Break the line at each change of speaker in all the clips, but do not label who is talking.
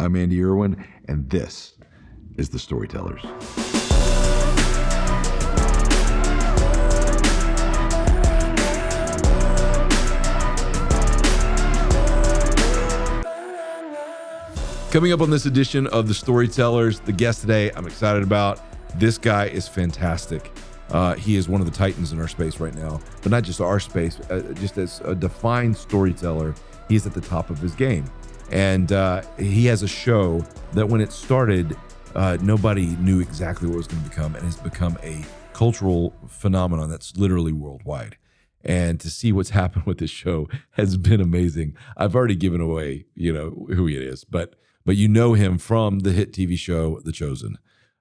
I'm Andy Erwin, and this is The Storytellers. Coming up on this edition of The Storytellers, the guest today I'm excited about. This guy is fantastic. He is one of the titans in our space right now, but not just our space, just as a defined storyteller, he's at the top of his game. And he has a show that when it started, nobody knew exactly what it was going to become, and has become a cultural phenomenon that's literally worldwide. And to see what's happened with this show has been amazing. I've already given away, who he is, but you know him from the hit TV show, The Chosen.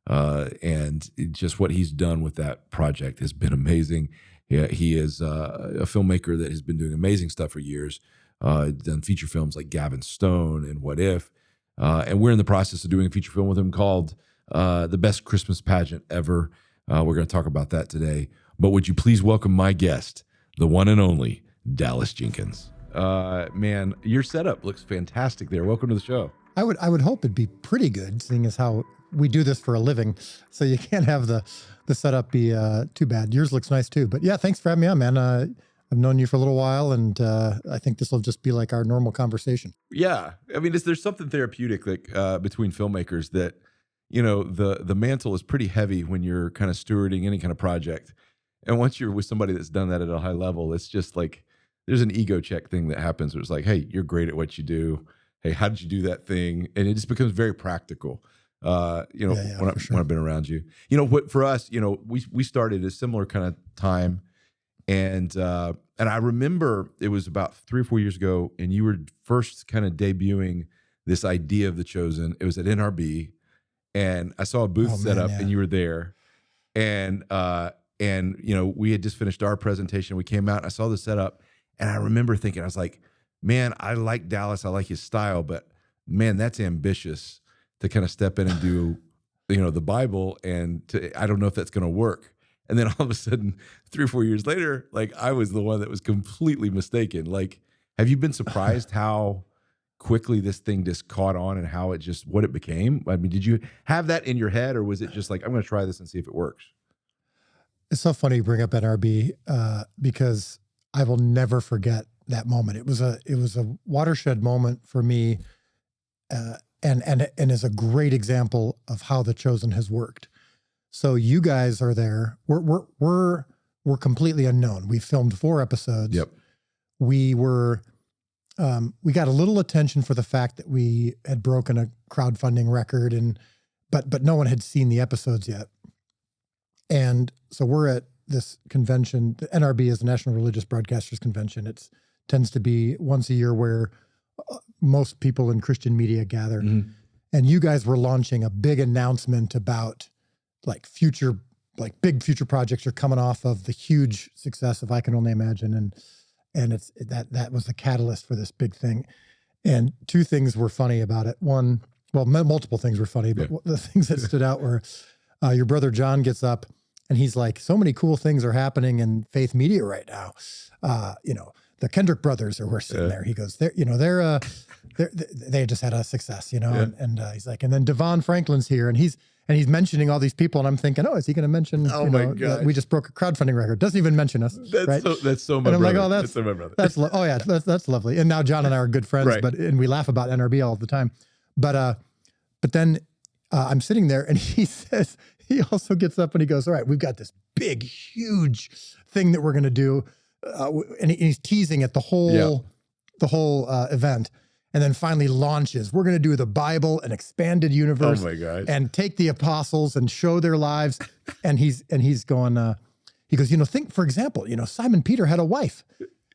And just what he's done with that project has been amazing. He is a filmmaker that has been doing amazing stuff for years. Done feature films like Gavin Stone and What If. And we're in the process of doing a feature film with him called The Best Christmas Pageant Ever. We're going to talk about that today. But would you please welcome my guest, the one and only Dallas Jenkins. Man, your setup looks fantastic there. Welcome to the show.
I would hope it'd be pretty good, seeing as how we do this for a living. So you can't have the setup be too bad. Yours looks nice too. But yeah, thanks for having me on, man. I've known you for a little while, and I think this will just be like our normal conversation.
Yeah. I mean, there's something therapeutic between filmmakers that, the mantle is pretty heavy when you're kind of stewarding any kind of project. And once you're with somebody that's done that at a high level, it's just like there's an ego check thing that happens where it's like, hey, you're great at what you do. Hey, how did you do that thing? And it just becomes very practical. When I've been around you, what for us, we started a similar kind of time. And I remember it was about 3 or 4 years ago, and you were first kind of debuting this idea of The Chosen. It was at NRB, and I saw a booth set up, and you were there. And we had just finished our presentation. We came out, and I saw the setup, and I remember thinking, I was like, man, I like Dallas. I like his style, but man, that's ambitious to kind of step in and do, the Bible, and I don't know if that's going to work. And then all of a sudden, 3 or 4 years later, like I was the one that was completely mistaken. Like, have you been surprised how quickly this thing just caught on and how it just, what it became? I mean, did you have that in your head, or was it just like, I'm going to try this and see if it works?
It's so funny you bring up NRB because I will never forget that moment. It was a watershed moment for me, and is a great example of how The Chosen has worked. So you guys are there. We're completely unknown. We filmed 4 episodes.
Yep.
We were we got a little attention for the fact that we had broken a crowdfunding record, but no one had seen the episodes yet. And so we're at this convention. The NRB is the National Religious Broadcasters Convention. It tends to be once a year where most people in Christian media gather. Mm-hmm. And you guys were launching a big announcement about big future projects are coming off of the huge success of I Can Only Imagine. And it's that was the catalyst for this big thing. And 2 things were funny about it. One, well, multiple things were funny, but the things that stood out were your brother John gets up and he's like, so many cool things are happening in faith media right now. The Kendrick brothers are sitting there. He goes, they just had a success, and he's like, and then Devon Franklin's here, and he's mentioning all these people, and I'm thinking, is he going to mention? That we just broke a crowdfunding record? Doesn't even mention us.
That's so my brother.
And I'm like, that's so my brother. That's lovely. And now John and I are good friends,
right.
and we laugh about NRB all the time. But then I'm sitting there, and he also gets up and he goes, all right, we've got this big, huge thing that we're going to do. And he's teasing at the whole event, and then finally launches. We're going to do the Bible, an expanded universe, and take the apostles and show their lives. And he's going. He goes, think for example, Simon Peter had a wife.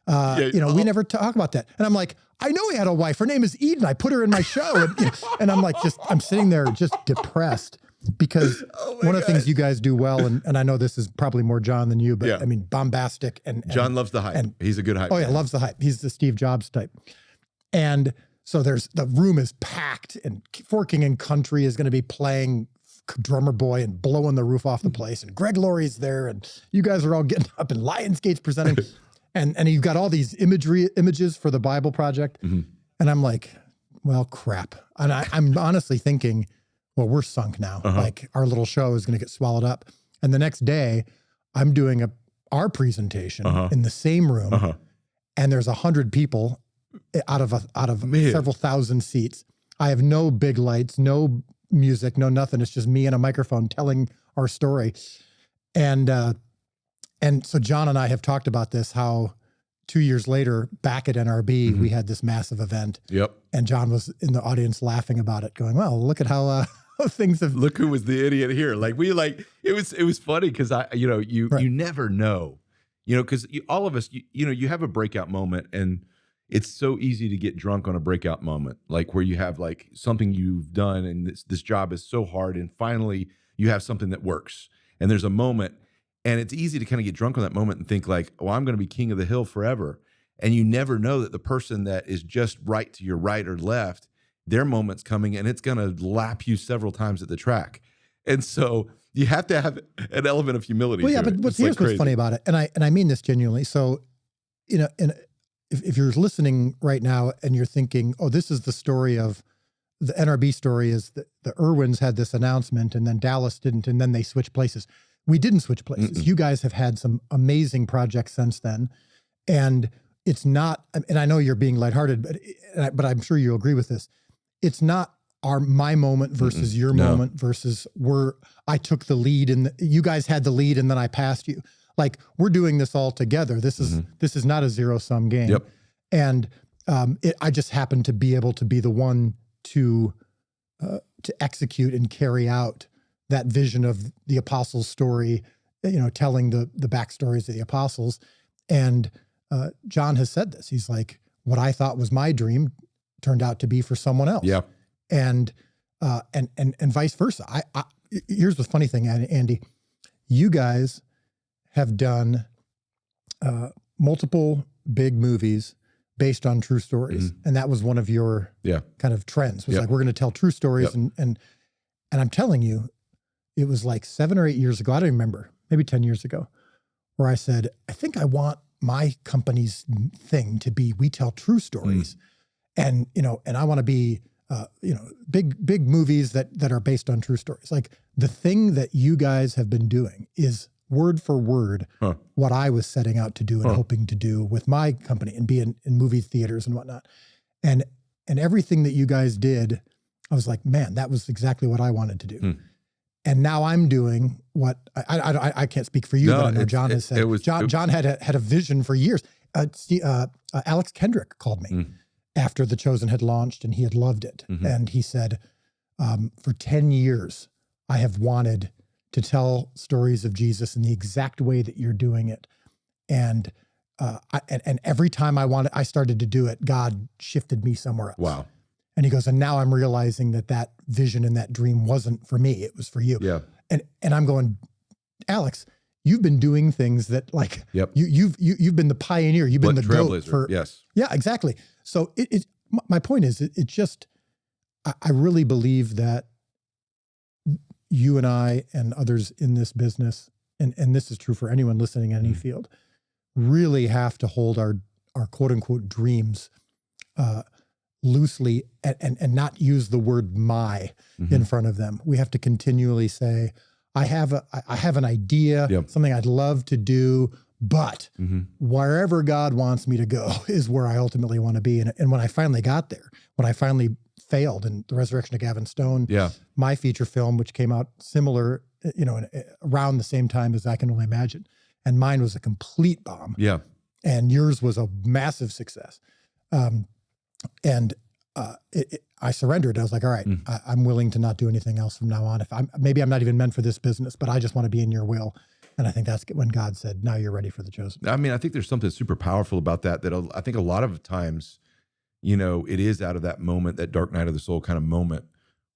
We never talk about that. And I'm like, I know he had a wife. Her name is Eden. I put her in my show, and I'm like, I'm sitting there just depressed. Because one of the things you guys do well, and I know this is probably more John than you, but I mean, bombastic. And
John loves the hype. He's a good hype.
Oh yeah, loves the hype. He's the Steve Jobs type. And so the room is packed, and Forking and Country is going to be playing Drummer Boy and blowing the roof off the place. And Greg Laurie's there, and you guys are all getting up, and Lionsgate's presenting. and you've got all these images for the Bible project. Mm-hmm. And I'm like, well, crap. And I'm honestly thinking, well, we're sunk now. Like our little show is going to get swallowed up. And the next day I'm doing our presentation in the same room, and there's 100 people out of several thousand seats. I have no big lights, no music, no nothing. It's just me and a microphone telling our story. And so John and I have talked about this, how 2 years later, back at NRB, we had this massive event.
Yep.
And John was in the audience laughing about it, going, well, look at how things have.
Look who was the idiot here. Like it was funny because you never know, because all of us, you have a breakout moment, and it's so easy to get drunk on a breakout moment, like where you have like something you've done and this job is so hard, and finally you have something that works, and there's a moment. And it's easy to kind of get drunk on that moment and think like, well, I'm going to be king of the hill forever. And you never know that the person that is just right to your right or left, their moment's coming and it's going to lap you several times at the track. And so you have to have an element of humility.
Well, yeah,
to
but here's what's funny about it. And I mean this genuinely. So, if you're listening right now and you're thinking, oh, this is the story of the NRB story, is that the Erwins had this announcement and then Dallas didn't, and then they switched places. We didn't switch places. You guys have had some amazing projects since then. And it's not, and I know you're being lighthearted, but I'm sure you'll agree with this. It's not my moment versus your moment versus I took the lead and you guys had the lead and then I passed you. Like, we're doing this all together. This is not a zero-sum game.
Yep.
And I just happen to be able to be the one to execute and carry out that vision of the apostles' story, telling the backstories of the apostles. And John has said this. He's like, what I thought was my dream turned out to be for someone else.
Yeah.
And vice versa. Here's the funny thing, Andy. You guys have done multiple big movies based on true stories. And that was one of your kind of trends. Was like, we're going to tell true stories. And I'm telling you, it was like 7 or 8 years ago, I don't remember, maybe 10 years ago, where I said, I think I want my company's thing to be, we tell true stories. And, and I want to be, big movies that are based on true stories. Like, the thing that you guys have been doing is word for word what I was setting out to do and hoping to do with my company and be in movie theaters and whatnot. And everything that you guys did, I was like, man, that was exactly what I wanted to do. And now I'm doing what I can't speak for you, but I know John has said. John had a vision for years. Alex Kendrick called me after The Chosen had launched, and he had loved it. And he said, for 10 years, I have wanted to tell stories of Jesus in the exact way that you're doing it. And every time I started to do it, God shifted me somewhere else.
Wow.
And he goes, and now I'm realizing that vision and that dream wasn't for me, it was for you.
Yeah.
And I'm going, Alex, you've been doing things that, like, you've been the pioneer, you've been the goat for.
Yes.
Yeah, exactly. So my point is, it just, I really believe that you and I and others in this business, and this is true for anyone listening in any field, really have to hold our quote unquote dreams loosely and not use the word "my" in front of them. We have to continually say, I have an idea, something I'd love to do, but wherever God wants me to go is where I ultimately want to be. And when I finally got there, when I finally failed in The Resurrection of Gavin Stone, my feature film, which came out similar, around the same time as I Can Only Imagine, and mine was a complete bomb. Yeah. And yours was a massive success. I surrendered. I was like, all right, I'm willing to not do anything else from now on. Maybe I'm not even meant for this business, but I just want to be in your will. And I think that's when God said, now you're ready for The Chosen.
I mean, I think there's something super powerful about that I think a lot of times, it is out of that moment, that dark night of the soul kind of moment,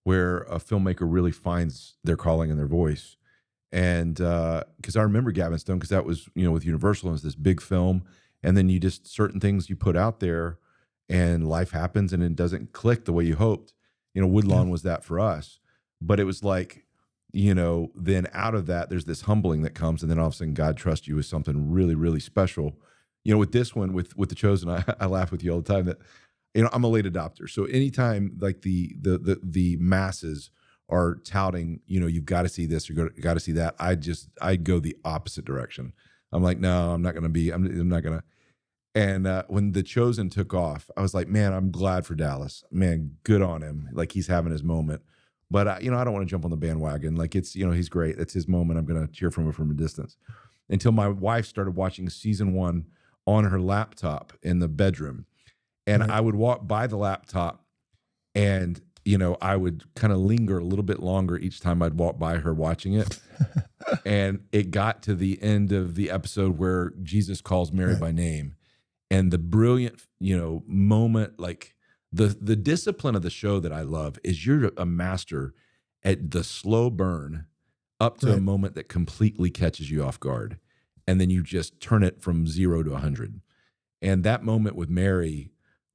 where a filmmaker really finds their calling and their voice. And because I remember Gavin Stone, because that was, with Universal, it was this big film. And then you just, certain things you put out there, and life happens and it doesn't click the way you hoped. Woodlawn was that for us. But it was like, then out of that, there's this humbling that comes, and then all of a sudden God trusts you with something really, really special. With this one, with The Chosen, I laugh with you all the time that I'm a late adopter. So anytime like the masses are touting, you've got to see this, or got to see that, I go the opposite direction. I'm like, no, I'm not going to be, I'm not going to. And when The Chosen took off, I was like, man, I'm glad for Dallas. Man, good on him. Like, he's having his moment. But I don't want to jump on the bandwagon. Like, it's, he's great. That's his moment. I'm going to cheer from a distance. Until my wife started watching season 1 on her laptop in the bedroom. And I would walk by the laptop and, I would kind of linger a little bit longer each time I'd walk by her watching it. And it got to the end of the episode where Jesus calls Mary by name. And the brilliant, moment, like the discipline of the show that I love is you're a master at the slow burn up to a moment that completely catches you off guard. And then you just turn it from 0 to 100. And that moment with Mary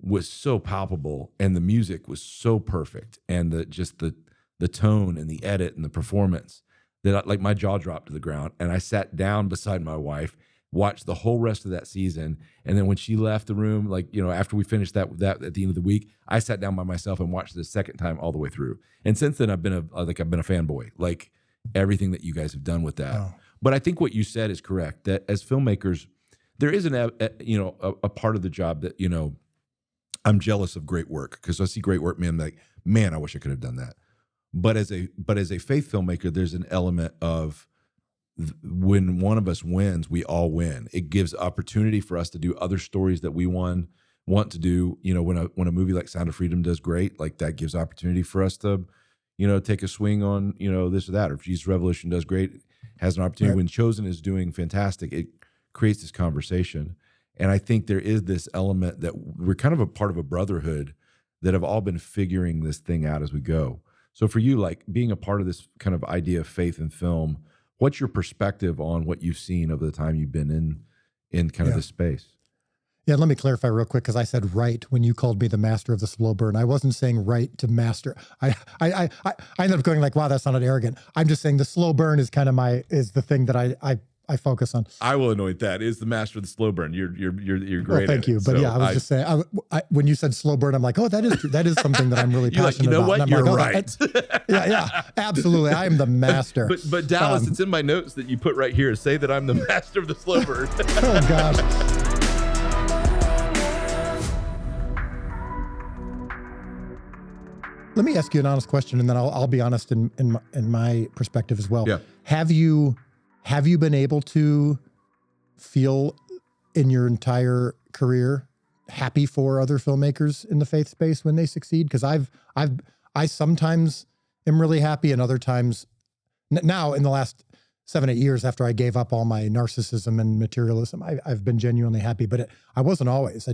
was so palpable, and the music was so perfect, and the tone and the edit and the performance that like my jaw dropped to the ground. And I sat down beside my wife, watched the whole rest of that season, and then when she left the room, like after we finished that at the end of the week, I sat down by myself and watched it a second time all the way through. And since then, I've been a fanboy, like everything that you guys have done with that. Oh. But I think what you said is correct, that as filmmakers, there is a part of the job that I'm jealous of great work, because I see great work, man, like, man, I wish I could have done that. But as a faith filmmaker, there's an element of when one of us wins, we all win. It gives opportunity for us to do other stories that we want to do. When a movie like Sound of Freedom does great, like that gives opportunity for us to, take a swing on, this or that. Or if Jesus Revolution does great, has an opportunity. Right. When Chosen is doing fantastic, it creates this conversation. And I think there is this element that we're kind of a part of a brotherhood that have all been figuring this thing out as we go. So for you, like being a part of this kind of idea of faith in film, what's your perspective on what you've seen over the time you've been in kind of this space?
Yeah, let me clarify real quick, because I said right when you called me the master of the slow burn. I wasn't saying right to master. I ended up going like, wow, that sounded arrogant. I'm just saying the slow burn is kind of the thing that I focus on.
I will anoint that is the master of the slow burn. You're great.
Well, thank you. But I was just saying, when you said slow burn, I'm like, oh, that is true. That is something that I'm really passionate about.
What? You're right.
Yeah, absolutely. I am the master.
But Dallas, it's in my notes that you put right here. Say that I'm the master of the slow burn.
Oh gosh. Let me ask you an honest question, and then I'll be honest in my perspective as well.
Yeah.
Have you been able to feel in your entire career happy for other filmmakers in the faith space when they succeed? Because I sometimes am really happy, and other times now in the last 7-8 years after I gave up all my narcissism and materialism, I've been genuinely happy. But I wasn't always.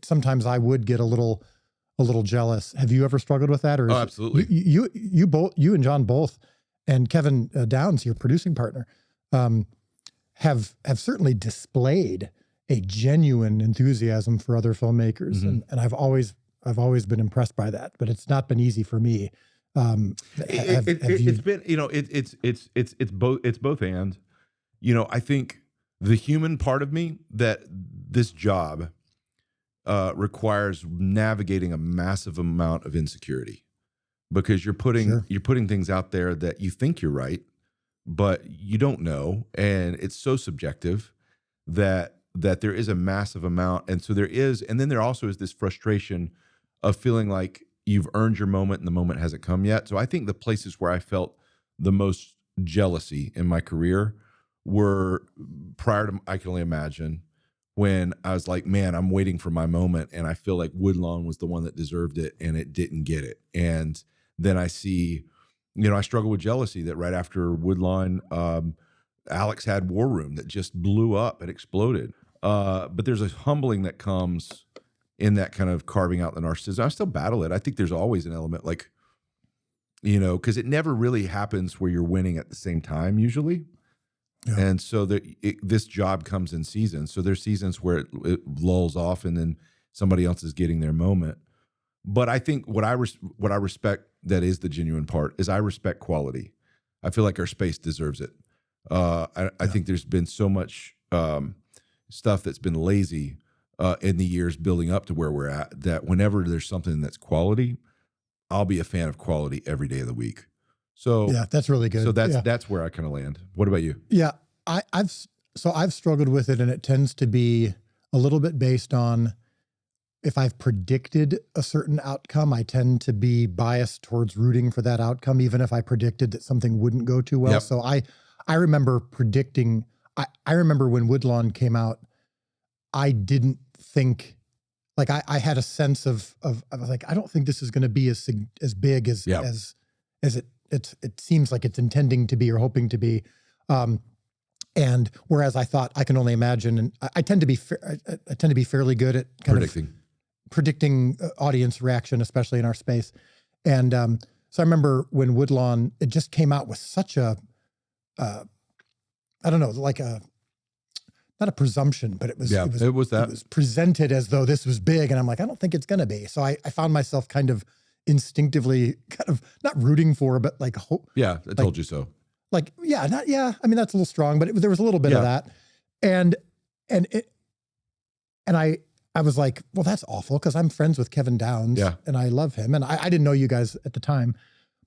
Sometimes I would get a little jealous. Have you ever struggled with that? Or
absolutely.
You and John both, and Kevin Downs, your producing partner, have certainly displayed a genuine enthusiasm for other filmmakers, and I've always been impressed by that. But it's not been easy for me.
It's been, it's both and. I think the human part of me, that this job requires navigating a massive amount of insecurity, because you're putting things out there that you think you're right, but you don't know, and it's so subjective that there is a massive amount. And so and then there also is this frustration of feeling like you've earned your moment and the moment hasn't come yet. So I think the places where I felt the most jealousy in my career were prior to I Can Only Imagine, when I was like, man, I'm waiting for my moment, and I feel like Woodlawn was the one that deserved it, and it didn't get it. And then I see, I struggle with jealousy that right after Woodlawn, Alex had War Room that just blew up and exploded. But there's a humbling that comes in that kind of carving out the narcissism. I still battle it. I think there's always an element like, because it never really happens where you're winning at the same time usually. Yeah. And so this job comes in seasons. So there's seasons where it lulls off, and then somebody else is getting their moment. But I think what I respect, that is the genuine part, is I respect quality. I feel like our space deserves it. I think there's been so much stuff that's been lazy in the years building up to where we're at, that whenever there's something that's quality, I'll be a fan of quality every day of the week. So
Yeah, that's really good.
So that's where I kind of land. What about you?
Yeah, I've struggled with it, and it tends to be a little bit based on if I've predicted a certain outcome, I tend to be biased towards rooting for that outcome, even if I predicted that something wouldn't go too well.
Yep.
So I remember predicting. I remember when Woodlawn came out, I didn't think, like I had a sense of I was like, I don't think this is going to be as big as it seems like it's intending to be or hoping to be. And whereas I thought, I can only imagine, and I tend to be fairly good at predicting audience reaction, especially in our space. And so I remember when Woodlawn, it just came out with such a I don't know, like not a presumption, but it was presented as though this was big. And I'm like, I don't think it's going to be. So I found myself kind of instinctively not rooting for, but like hope.
Yeah. I told you so.
Like, yeah, I mean, that's a little strong, but there was a little bit of that. And I was like, well, that's awful. 'Cause I'm friends with Kevin Downs and I love him. And I didn't know you guys at the time,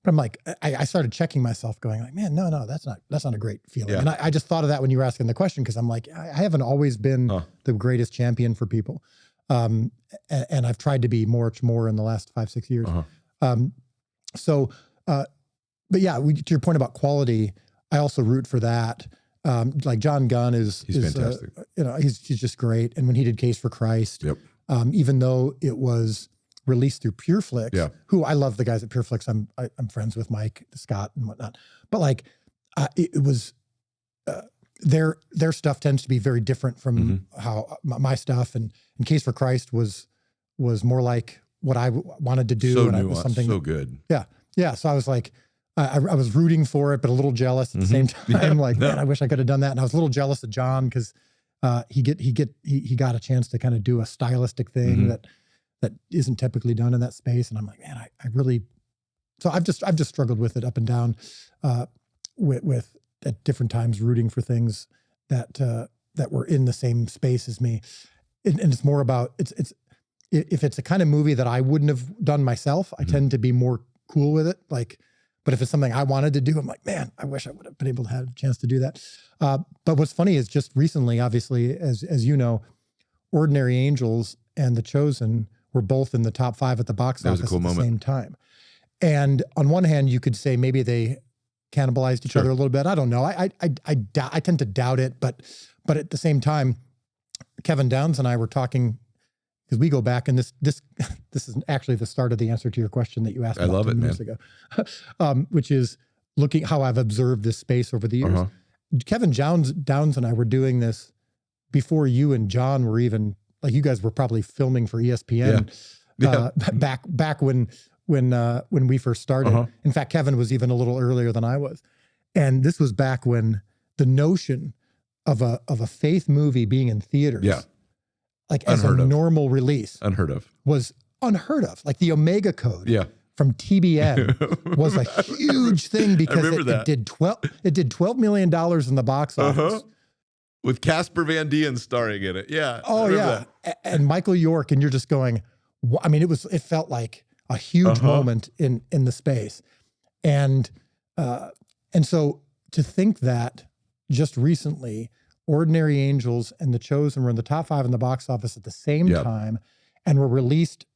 but I'm like, I started checking myself going like, man, no, that's not a great feeling. Yeah. And I just thought of that when you were asking the question. 'Cause I'm like, I haven't always been the greatest champion for people. And I've tried to be more in the last 5-6 years. But yeah, to your point about quality, I also root for that. Like John Gunn is
fantastic.
He's just great. And when he did Case for Christ, even though it was released through PureFlix, who I love the guys at PureFlix. I'm friends with Mike Scott and whatnot. But like it was their stuff tends to be very different from how my stuff. And Case for Christ was more like what I wanted to do.
So
and
nuanced,
it was something
so good.
Yeah. So I was like, I was rooting for it, but a little jealous at the same time. Man, I wish I could have done that. And I was a little jealous of John because he got a chance to kind of do a stylistic thing that isn't typically done in that space. And I'm like, man, I really. So I've just struggled with it up and down, with at different times rooting for things that were in the same space as me, and it's more about if it's a kind of movie that I wouldn't have done myself, I tend to be more cool with it. Like. But if it's something I wanted to do, I'm like, man, I wish I would have been able to have a chance to do that. But what's funny is just recently, obviously, as you know, Ordinary Angels and The Chosen were both in the top 5 at the box office at the same time. And on one hand, you could say maybe they cannibalized each other a little bit. I don't know. I tend to doubt it, but at the same time, Kevin Downs and I were talking, because we go back, and this is actually the start of the answer to your question that you asked. I love it, minutes ago, which is looking how I've observed this space over the years. Kevin Downs and I were doing this before you and John were even, like, you guys were probably filming for ESPN back when we first started. In fact, Kevin was even a little earlier than I was, and this was back when the notion of a faith movie being in theaters. Like as a normal release. Was unheard of. Like the Omega Code from TBN was a huge thing because it did $12 million in the box office.
With Casper Van Dien starring in it. Yeah.
Oh yeah. And Michael York, and you're just going, I mean, it felt like a huge moment in the space. And so to think that just recently Ordinary Angels and The Chosen were in the top 5 in the box office at the same time, and were released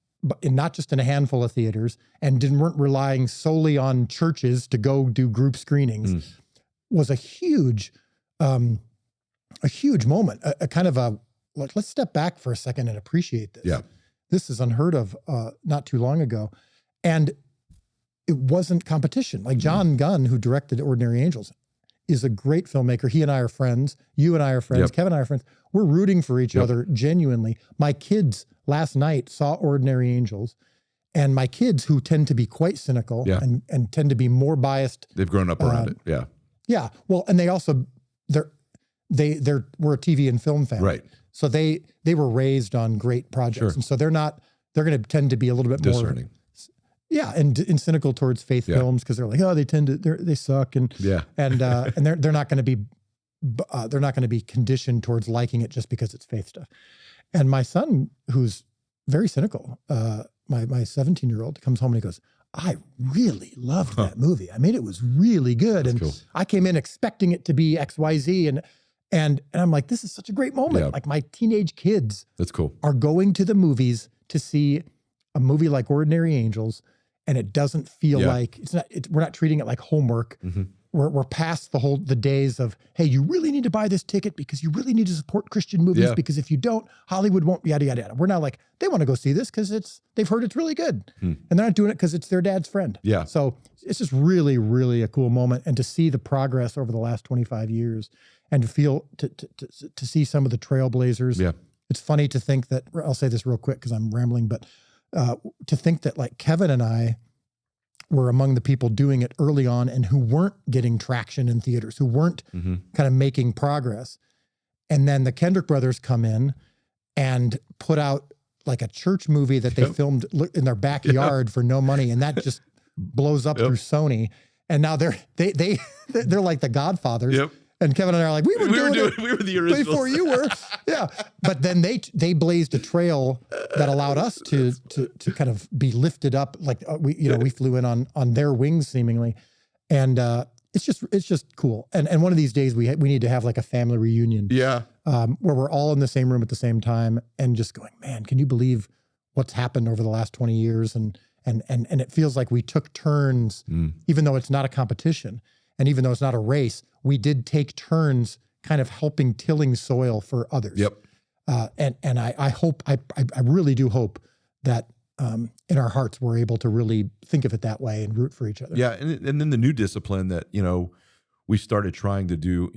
not just in a handful of theaters, and weren't relying solely on churches to go do group screenings, was a huge moment. A kind of like, let's step back for a second and appreciate this. Yeah, this is unheard of not too long ago, and it wasn't competition. Like John Gunn, who directed Ordinary Angels, is a great filmmaker. He and I are friends. You and I are friends. Kevin and I are friends. We're rooting for each other genuinely. My kids last night saw Ordinary Angels, and my kids, who tend to be quite cynical and tend to be more biased.
They've grown up around it. Yeah.
Yeah. Well, and they also, we're a TV and film family.
Right.
So they were raised on great projects. And so they're going to tend to be a little bit more discerning. Yeah, and cynical towards faith films, because they're like, oh, they suck, and they're not going to be conditioned towards liking it just because it's faith stuff. And my son, who's very cynical, my 17-year-old comes home and he goes, I really loved that movie. I mean, it was really good.
That's
and
cool.
I came in expecting it to be XYZ. And I'm like, this is such a great moment.
Yeah.
Like my teenage kids
That's cool.
are going to the movies to see a movie like Ordinary Angels. And it doesn't feel like we're not treating it like homework.
Mm-hmm.
We're past the days of, hey, you really need to buy this ticket because you really need to support Christian movies because if you don't, Hollywood won't, yada, yada, yada. We're now like, they want to go see this because they've heard it's really good. And they're not doing it because it's their dad's friend.
Yeah.
So it's just really, really a cool moment. And to see the progress over the last 25 years and to feel, to see some of the trailblazers.
Yeah.
It's funny to think that, I'll say this real quick because I'm rambling, but to think that like Kevin and I were among the people doing it early on and who weren't getting traction in theaters, who weren't kind of making progress. And then the Kendrick brothers come in and put out like a church movie that they filmed in their backyard for no money. And that just blows up through Sony. And now they're like the Godfathers.
Yep.
And Kevin and I are like, we were
the originals
before you were. Yeah. But then they blazed a trail that allowed us to kind of be lifted up. Like we flew in on their wings seemingly. And it's just cool. And one of these days we need to have like a family reunion.
Yeah.
Where we're all in the same room at the same time and just going, man, can you believe what's happened over the last 20 years? And it feels like we took turns, even though it's not a competition. And even though it's not a race, we did take turns kind of helping tilling soil for others.
Yep.
And I hope, I really do hope that in our hearts, we're able to really think of it that way and root for each other.
Yeah. And then the new discipline that, we started trying to do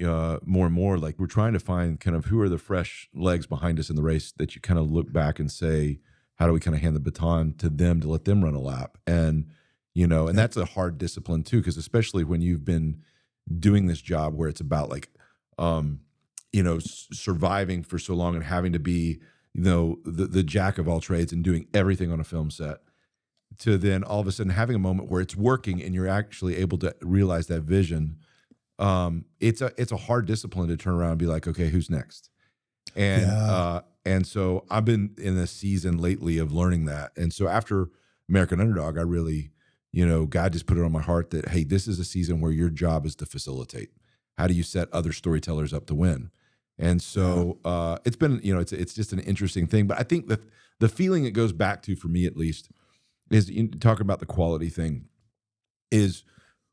more and more, like we're trying to find kind of who are the fresh legs behind us in the race that you kind of look back and say, how do we kind of hand the baton to them to let them run a lap? And, and that's a hard discipline too, because especially when you've been doing this job where it's about like, surviving for so long and having to be, the jack of all trades and doing everything on a film set, to then all of a sudden having a moment where it's working and you're actually able to realize that vision. It's a hard discipline to turn around and be like, okay, who's next? And so I've been in a season lately of learning that. And so after American Underdog, I really, God just put it on my heart that, hey, this is a season where your job is to facilitate. How do you set other storytellers up to win? And so it's been, it's just an interesting thing. But I think that the feeling it goes back to, for me at least, is talking about the quality thing, is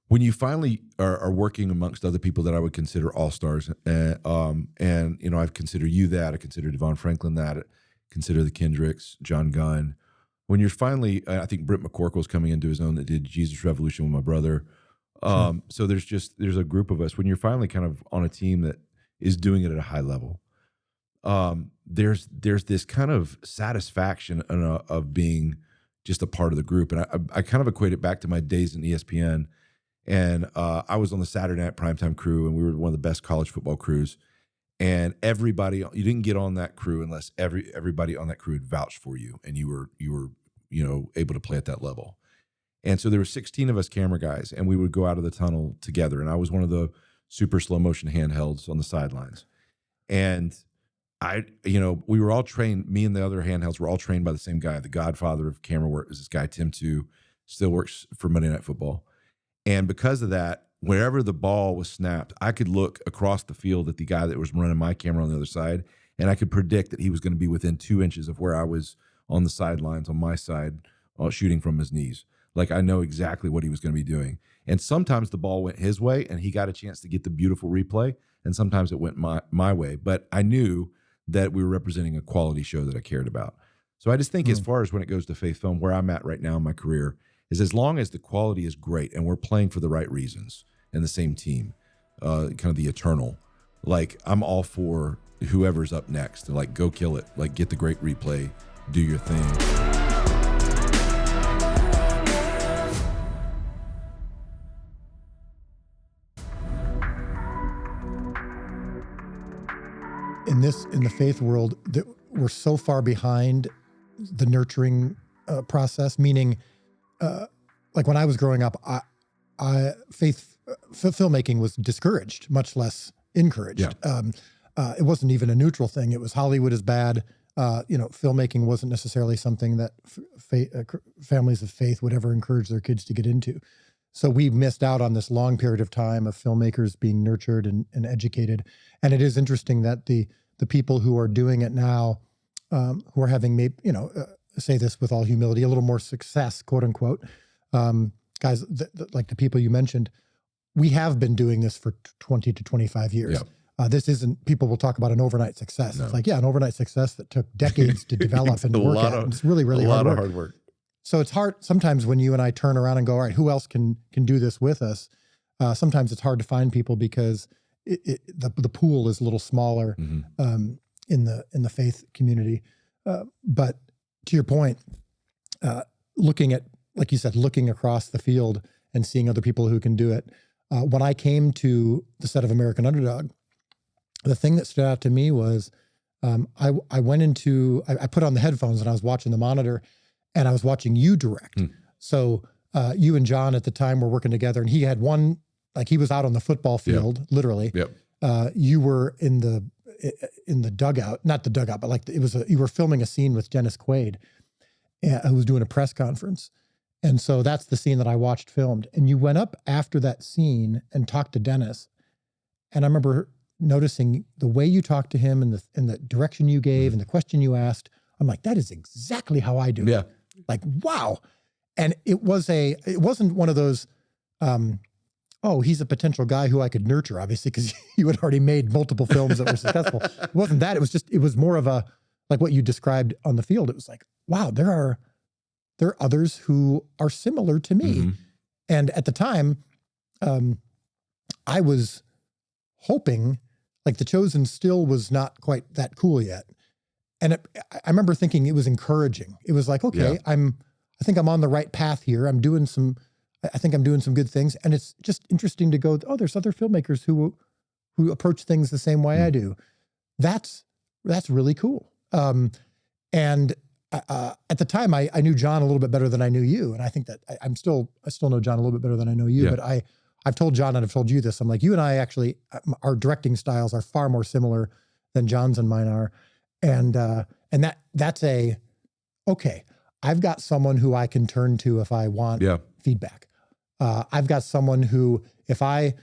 when you finally are working amongst other people that I would consider all-stars, and I consider you that, I consider Devon Franklin that, I consider the Kendricks, John Gunn. When you're finally, I think Britt McCorkle's coming into his own that did Jesus Revolution with my brother. So there's a group of us. When you're finally kind of on a team that is doing it at a high level, there's this kind of satisfaction of being just a part of the group. And I kind of equate it back to my days in ESPN. And I was on the Saturday Night Primetime crew, and we were one of the best college football crews. And everybody, you didn't get on that crew unless everybody on that crew had vouched for you, and you were able to play at that level. And so there were 16 of us camera guys, and we would go out of the tunnel together. And I was one of the super slow motion handhelds on the sidelines. And we were all trained. Me and the other handhelds were all trained by the same guy. The godfather of camera work is this guy, Tim Tu, still works for Monday Night Football. And because of that, wherever the ball was snapped, I could look across the field at the guy that was running my camera on the other side, and I could predict that he was going to be within 2 inches of where I was on the sidelines on my side, shooting from his knees. Like, I know exactly what he was going to be doing. And sometimes the ball went his way, and he got a chance to get the beautiful replay, and sometimes it went my way. But I knew that we were representing a quality show that I cared about. So I just think as far as when it goes to faith film, where I'm at right now in my career, is as long as the quality is great and we're playing for the right reasons and the same team, kind of the eternal, like I'm all for whoever's up next. Like, go kill it. Like, get the great replay, do your thing.
In the faith world, that we're so far behind the nurturing process, meaning like when I was growing up, filmmaking was discouraged, much less encouraged.
Yeah.
It wasn't even a neutral thing. It was Hollywood is bad. filmmaking wasn't necessarily something that families of faith would ever encourage their kids to get into. So we missed out on this long period of time of filmmakers being nurtured and educated. And it is interesting that the people who are doing it now, who are having maybe, say this with all humility, a little more success, quote unquote, guys, like the people you mentioned, we have been doing this for 20 to 25 years.
Yeah.
This isn't, people will talk about an overnight success.
No.
It's like, an overnight success that took decades to develop and work at. It's really, really hard work. So it's hard sometimes when you and I turn around and go, all right, who else can do this with us? Sometimes it's hard to find people because the pool is a little smaller in the faith community. But to your point, looking at, like you said, looking across the field and seeing other people who can do it. When I came to the set of American Underdog, the thing that stood out to me was I put on the headphones and I was watching the monitor and I was watching you direct. So you and John at the time were working together, and he had one, like he was out on the football field, literally.
Yep.
You were in the dugout, not the dugout, but like you were filming a scene with Dennis Quaid, who was doing a press conference. And so that's the scene that I watched filmed. And you went up after that scene and talked to Dennis. And I remember noticing the way you talked to him and the direction you gave and the question you asked. I'm like, that is exactly how I do it.
Yeah.
Like, wow. And it wasn't one of those, he's a potential guy who I could nurture, obviously, because you had already made multiple films that were successful. It wasn't that. It was more of a, like what you described on the field. It was like, wow, there are others who are similar to me. And at the time, I was hoping, like The Chosen still was not quite that cool yet. And I remember thinking it was encouraging. It was like, okay, I think I'm on the right path here. I think I'm doing some good things. And it's just interesting to go, there's other filmmakers who approach things the same way I do. That's really cool. And at the time, I knew John a little bit better than I knew you, and I think that I still know John a little bit better than I know you. Yeah. But I've told John and I've told you this. I'm like, you and I actually, our directing styles are far more similar than John's and mine are, and that's okay. I've got someone who I can turn to if I want feedback. I've got someone who, if I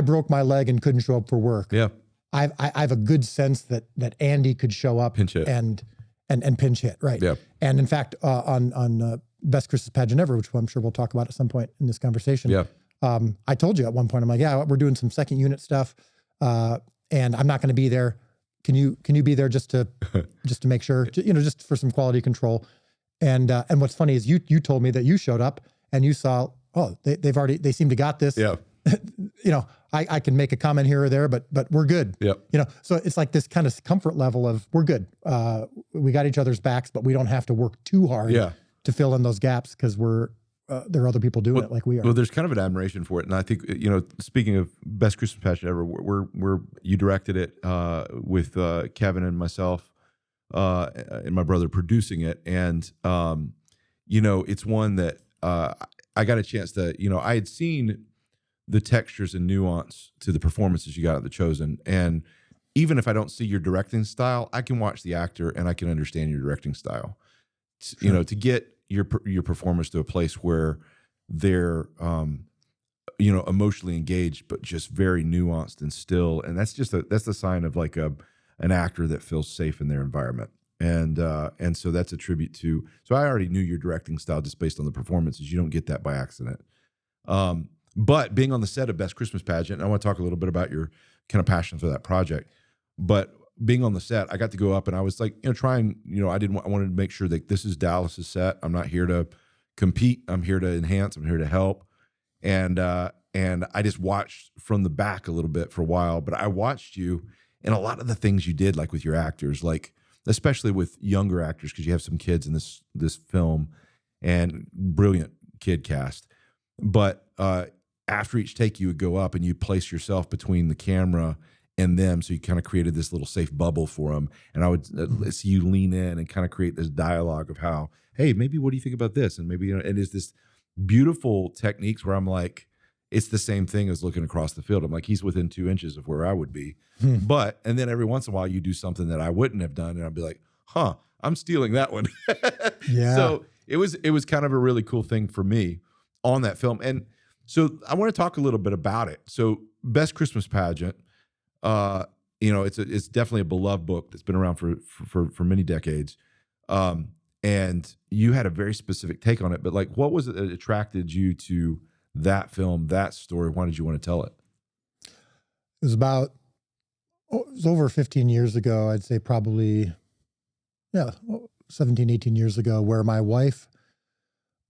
broke my leg and couldn't show up for work, I have a good sense that Andy could show up
pinch hit.
and pinch hit, right?
Yeah.
And in fact, on Best Christmas Pageant Ever, which I'm sure we'll talk about at some point in this conversation. I told you at one point, I'm like, we're doing some second unit stuff, and I'm not going to be there. Can you be there just to make sure, just for some quality control? And what's funny is you told me that you showed up and you saw, they seem to got this.
Yeah.
I can make a comment here or there, but we're good.
Yep.
So it's like this kind of comfort level of we're good. We got each other's backs, but we don't have to work too hard to fill in those gaps because there are other people doing it like we are.
Well, there's kind of an admiration for it. And I think, speaking of Best Christmas Pageant Ever, you directed it with Kevin and myself and my brother producing it. And, it's one that I got a chance to, I had seen the textures and nuance to the performances you got at The Chosen. And even if I don't see your directing style, I can watch the actor and I can understand your directing style. Sure. To get your performers to a place where they're, emotionally engaged, but just very nuanced and still. And that's the sign of like an actor that feels safe in their environment. And so that's a tribute to, so I already knew your directing style just based on the performances. You don't get that by accident. But being on the set of Best Christmas Pageant, I want to talk a little bit about your kind of passion for that project. But being on the set, I got to go up and I was like, I wanted to make sure that this is Dallas's set. I'm not here to compete. I'm here to enhance. I'm here to help. And I just watched from the back a little bit for a while, but I watched you and a lot of the things you did, like with your actors, like especially with younger actors, because you have some kids in this film and brilliant kid cast. But after each take, you would go up and you place yourself between the camera and them, so you kind of created this little safe bubble for them. And I would see you lean in and kind of create this dialogue of how, hey, maybe what do you think about this? And maybe, it is this beautiful techniques where I'm like, it's the same thing as looking across the field. I'm like, he's within 2 inches of where I would be. And then every once in a while you do something that I wouldn't have done. And I'd be like, huh, I'm stealing that one.
Yeah.
So it was kind of a really cool thing for me on that film. And so I want to talk a little bit about it. So Best Christmas Pageant, it's definitely a beloved book that's been around for many decades. And you had a very specific take on it, but like, what was it that attracted you to that film, that story? Why did you want to tell it?
It was it was over 15 years ago. I'd say probably, 17, 18 years ago, where my wife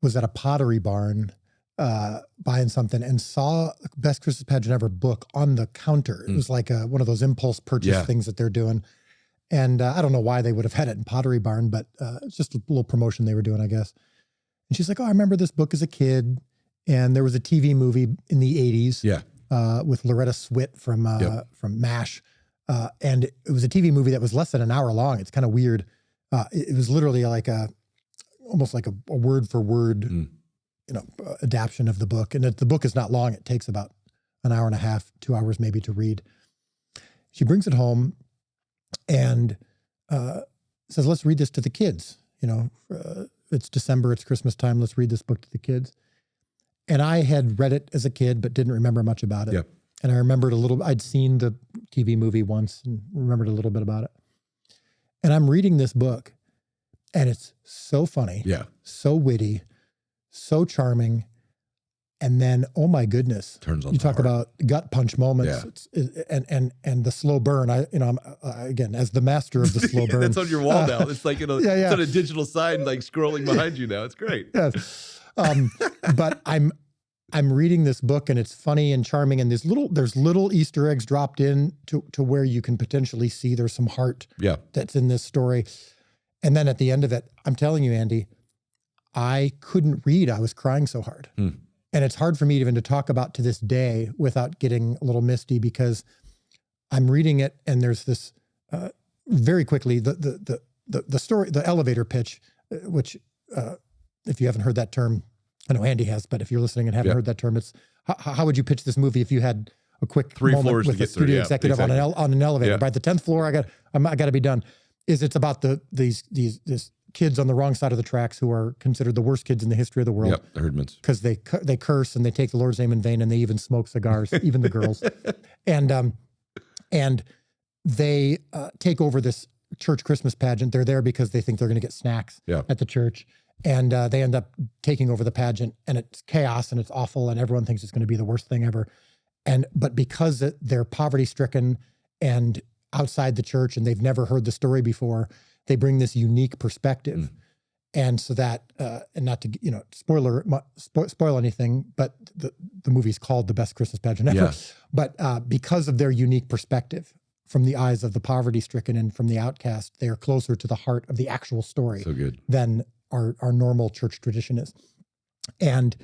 was at a Pottery Barn buying something and saw Best Christmas Pageant Ever book on the counter. It was like one of those impulse purchase things that they're doing. And I don't know why they would have had it in Pottery Barn, but it's just a little promotion they were doing, I guess. And she's like, oh, I remember this book as a kid. And there was a TV movie in the 80s with Loretta Swit from MASH. And it was a TV movie that was less than an hour long. It's kind of weird. It was literally like almost like a word for word, adaptation of the book. And the book is not long. It takes about an hour and a half, 2 hours maybe to read. She brings it home and says, let's read this to the kids. It's December, it's Christmas time. Let's read this book to the kids. And I had read it as a kid, but didn't remember much about it. Yep. And I remembered I'd seen the TV movie once and remembered a little bit about it. And I'm reading this book and it's so funny, so witty, so charming. And then, oh my goodness,
turns on.
You talk about gut punch moments, and the slow burn. I'm again, as the master of the slow burn.
That's on your wall now. It's like it's on a digital sign, like scrolling behind you now. It's great.
Yes, but I'm reading this book and it's funny and charming, and there's little Easter eggs dropped in to where you can potentially see there's some heart that's in this story. And then at the end of it, I'm telling you, Andy, I couldn't read. I was crying so hard. And it's hard for me even to talk about to this day without getting a little misty, because I'm reading it and there's this very quickly the story, the elevator pitch, which if you haven't heard that term, I know Andy has, but if you're listening and haven't heard that term, it's how would you pitch this movie if you had a quick
3
moment
floors
with
to
a
get through,
studio executive on an elevator? By the 10th floor, I got to be done. It's about these kids on the wrong side of the tracks who are considered the worst kids in the history of the world.
Yep, the Herdmans.
Because they curse and they take the Lord's name in vain and they even smoke cigars, even the girls. And they take over this church Christmas pageant. They're there because they think they're going to get snacks at the church. And they end up taking over the pageant, and it's chaos and it's awful and everyone thinks it's going to be the worst thing ever. But because they're poverty stricken and outside the church and they've never heard the story before, they bring this unique perspective. And so that, and not to, spoil anything, but the movie's called The Best Christmas Pageant Ever. Yes. But because of their unique perspective from the eyes of the poverty stricken and from the outcast, they are closer to the heart of the actual story than our normal church tradition is. And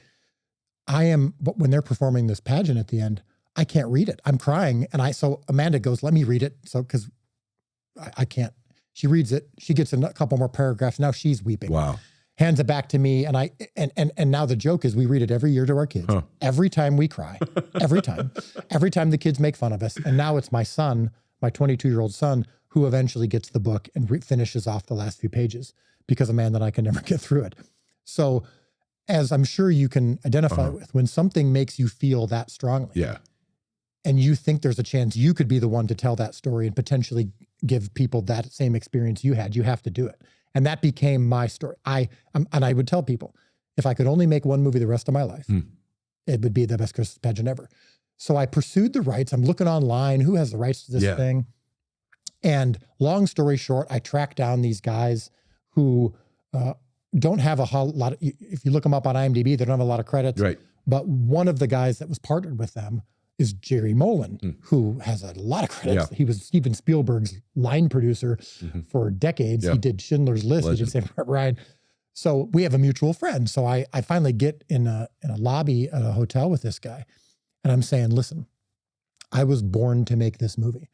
when they're performing this pageant at the end, I can't read it. I'm crying. So Amanda goes, let me read it. So, cause I can't. She reads it. She gets a couple more paragraphs. Now she's weeping.
Wow.
Hands it back to me. And now the joke is we read it every year to our kids. Every time we cry, every time the kids make fun of us. And now it's my son, my 22-year-old son, who eventually gets the book and finishes off the last few pages because Amanda and I can never get through it. So as I'm sure you can identify with, when something makes you feel that strongly, and you think there's a chance you could be the one to tell that story and potentially give people that same experience you had, you have to do it. And that became my story. And I would tell people, if I could only make one movie the rest of my life, it would be The Best Christmas Pageant Ever. So I pursued the rights. I'm looking online, who has the rights to this thing? And long story short, I tracked down these guys who don't have a whole lot of, if you look them up on IMDb, they don't have a lot of credits. Right. But one of the guys that was partnered with them is Jerry Molen, who has a lot of credits. He was Steven Spielberg's line producer for decades. He did Schindler's List. Legend. He did Saving Private Ryan. So we have a mutual friend. So I finally get in a lobby at a hotel with this guy. And I'm saying, listen, I was born to make this movie.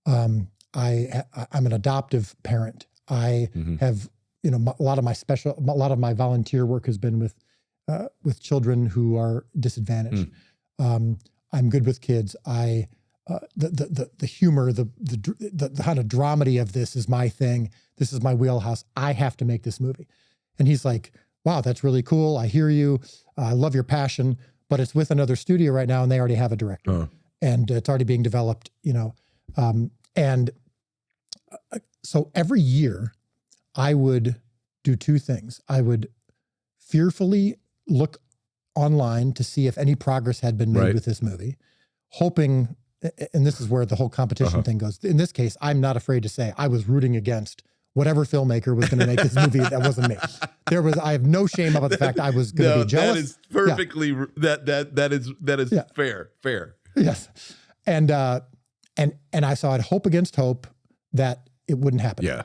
I'm an adoptive parent. I have, a lot of my volunteer work has been with children who are disadvantaged. I'm good with kids. I the humor, the kind of dramedy of this is my thing. This is my wheelhouse. I have to make this movie. And he's like, wow, that's really cool. I hear you. I love your passion, but it's with another studio right now and they already have a director and it's already being developed, you know? So every year I would do two things. I would fearfully look online to see if any progress had been made with this movie, hoping, and this is where the whole competition thing goes. In this case, I'm not afraid to say I was rooting against whatever filmmaker was going to make this movie. That wasn't me. I have no shame about the fact I was going to be jealous.
That is perfectly, that is fair.
Yes. And so I'd hope against hope that it wouldn't happen.
Yeah.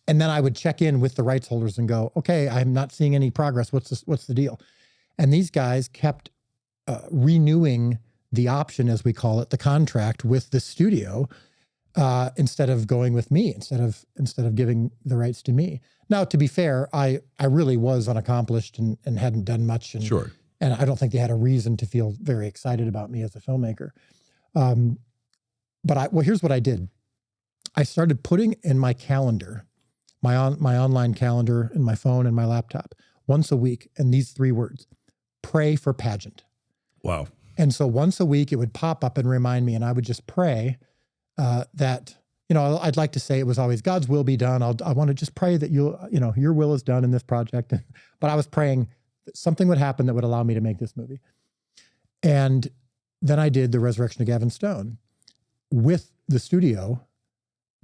And then I would check in with the rights holders and go, okay, I'm not seeing any progress. What's the deal? And these guys kept renewing the option, as we call it, the contract with the studio, instead of going with me, instead of giving the rights to me. Now, to be fair, I really was unaccomplished and hadn't done much. And,
sure.
And I don't think they had a reason to feel very excited about me as a filmmaker. But here's what I did. I started putting in my calendar, my online calendar in my phone and my laptop, once a week, and these 3 words: pray for pageant.
Wow.
And so once a week it would pop up and remind me, and I would just pray that, you know, I'd like to say it was always God's will be done. I want to just pray that your will is done in this project. But I was praying that something would happen that would allow me to make this movie. And then I did The Resurrection of Gavin Stone with the studio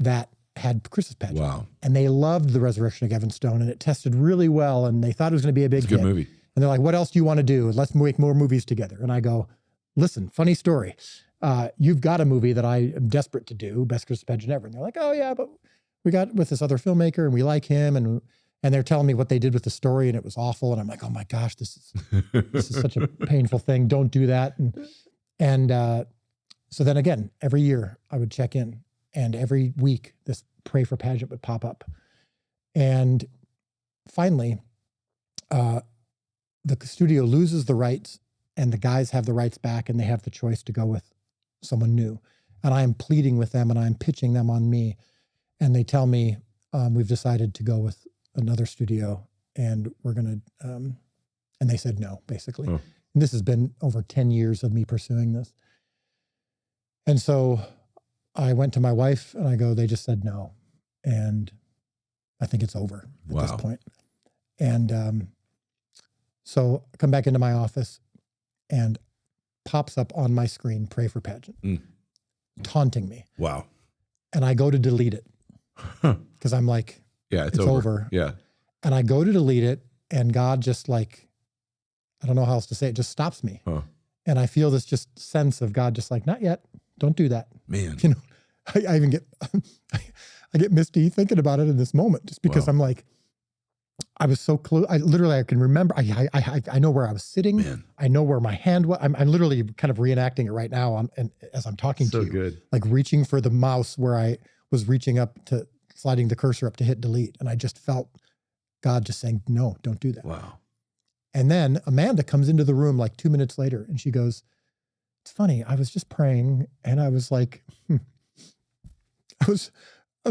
that had Christmas Pageant.
Wow.
And they loved The Resurrection of Gavin Stone, and it tested really well, and they thought it was going to be a big hit.
It's a good movie.
And they're like, what else do you want to do? Let's make more movies together. And I go, listen, funny story. You've got a movie that I am desperate to do, Best Christmas Pageant Ever. And they're like, oh yeah, but we got with this other filmmaker and we like him. And they're telling me what they did with the story and it was awful. And I'm like, oh my gosh, this is such a painful thing. Don't do that. And so then again, every year I would check in, and every week this pray for pageant would pop up. And finally, the studio loses the rights and the guys have the rights back and they have the choice to go with someone new. And I am pleading with them and I'm pitching them on me. And they tell me, we've decided to go with another studio and we're going to, and they said no, basically. Oh. And this has been over 10 years of me pursuing this. And so I went to my wife and I go, they just said no. And I think it's over at this point. And so I come back into my office and pops up on my screen, pray for pageant, taunting me.
Wow. And
I go to delete it because I'm like,
yeah, it's over. Yeah.
And I go to delete it and God just like, I don't know how else to say it, just stops me. Huh. And I feel this just sense of God just like, not yet. Don't do that.
Man.
You know, I even get, I get misty thinking about it in this moment just because I'm like, I was so close. I can remember, I know where I was sitting. Man. I know where my hand was. I'm literally kind of reenacting it right now as I'm talking to you. So good. Like reaching for the mouse where I was reaching up to, sliding the cursor up to hit delete. And I just felt God just saying, no, don't do that.
Wow.
And then Amanda comes into the room like 2 minutes later and she goes, it's funny, I was just praying and I was like, I was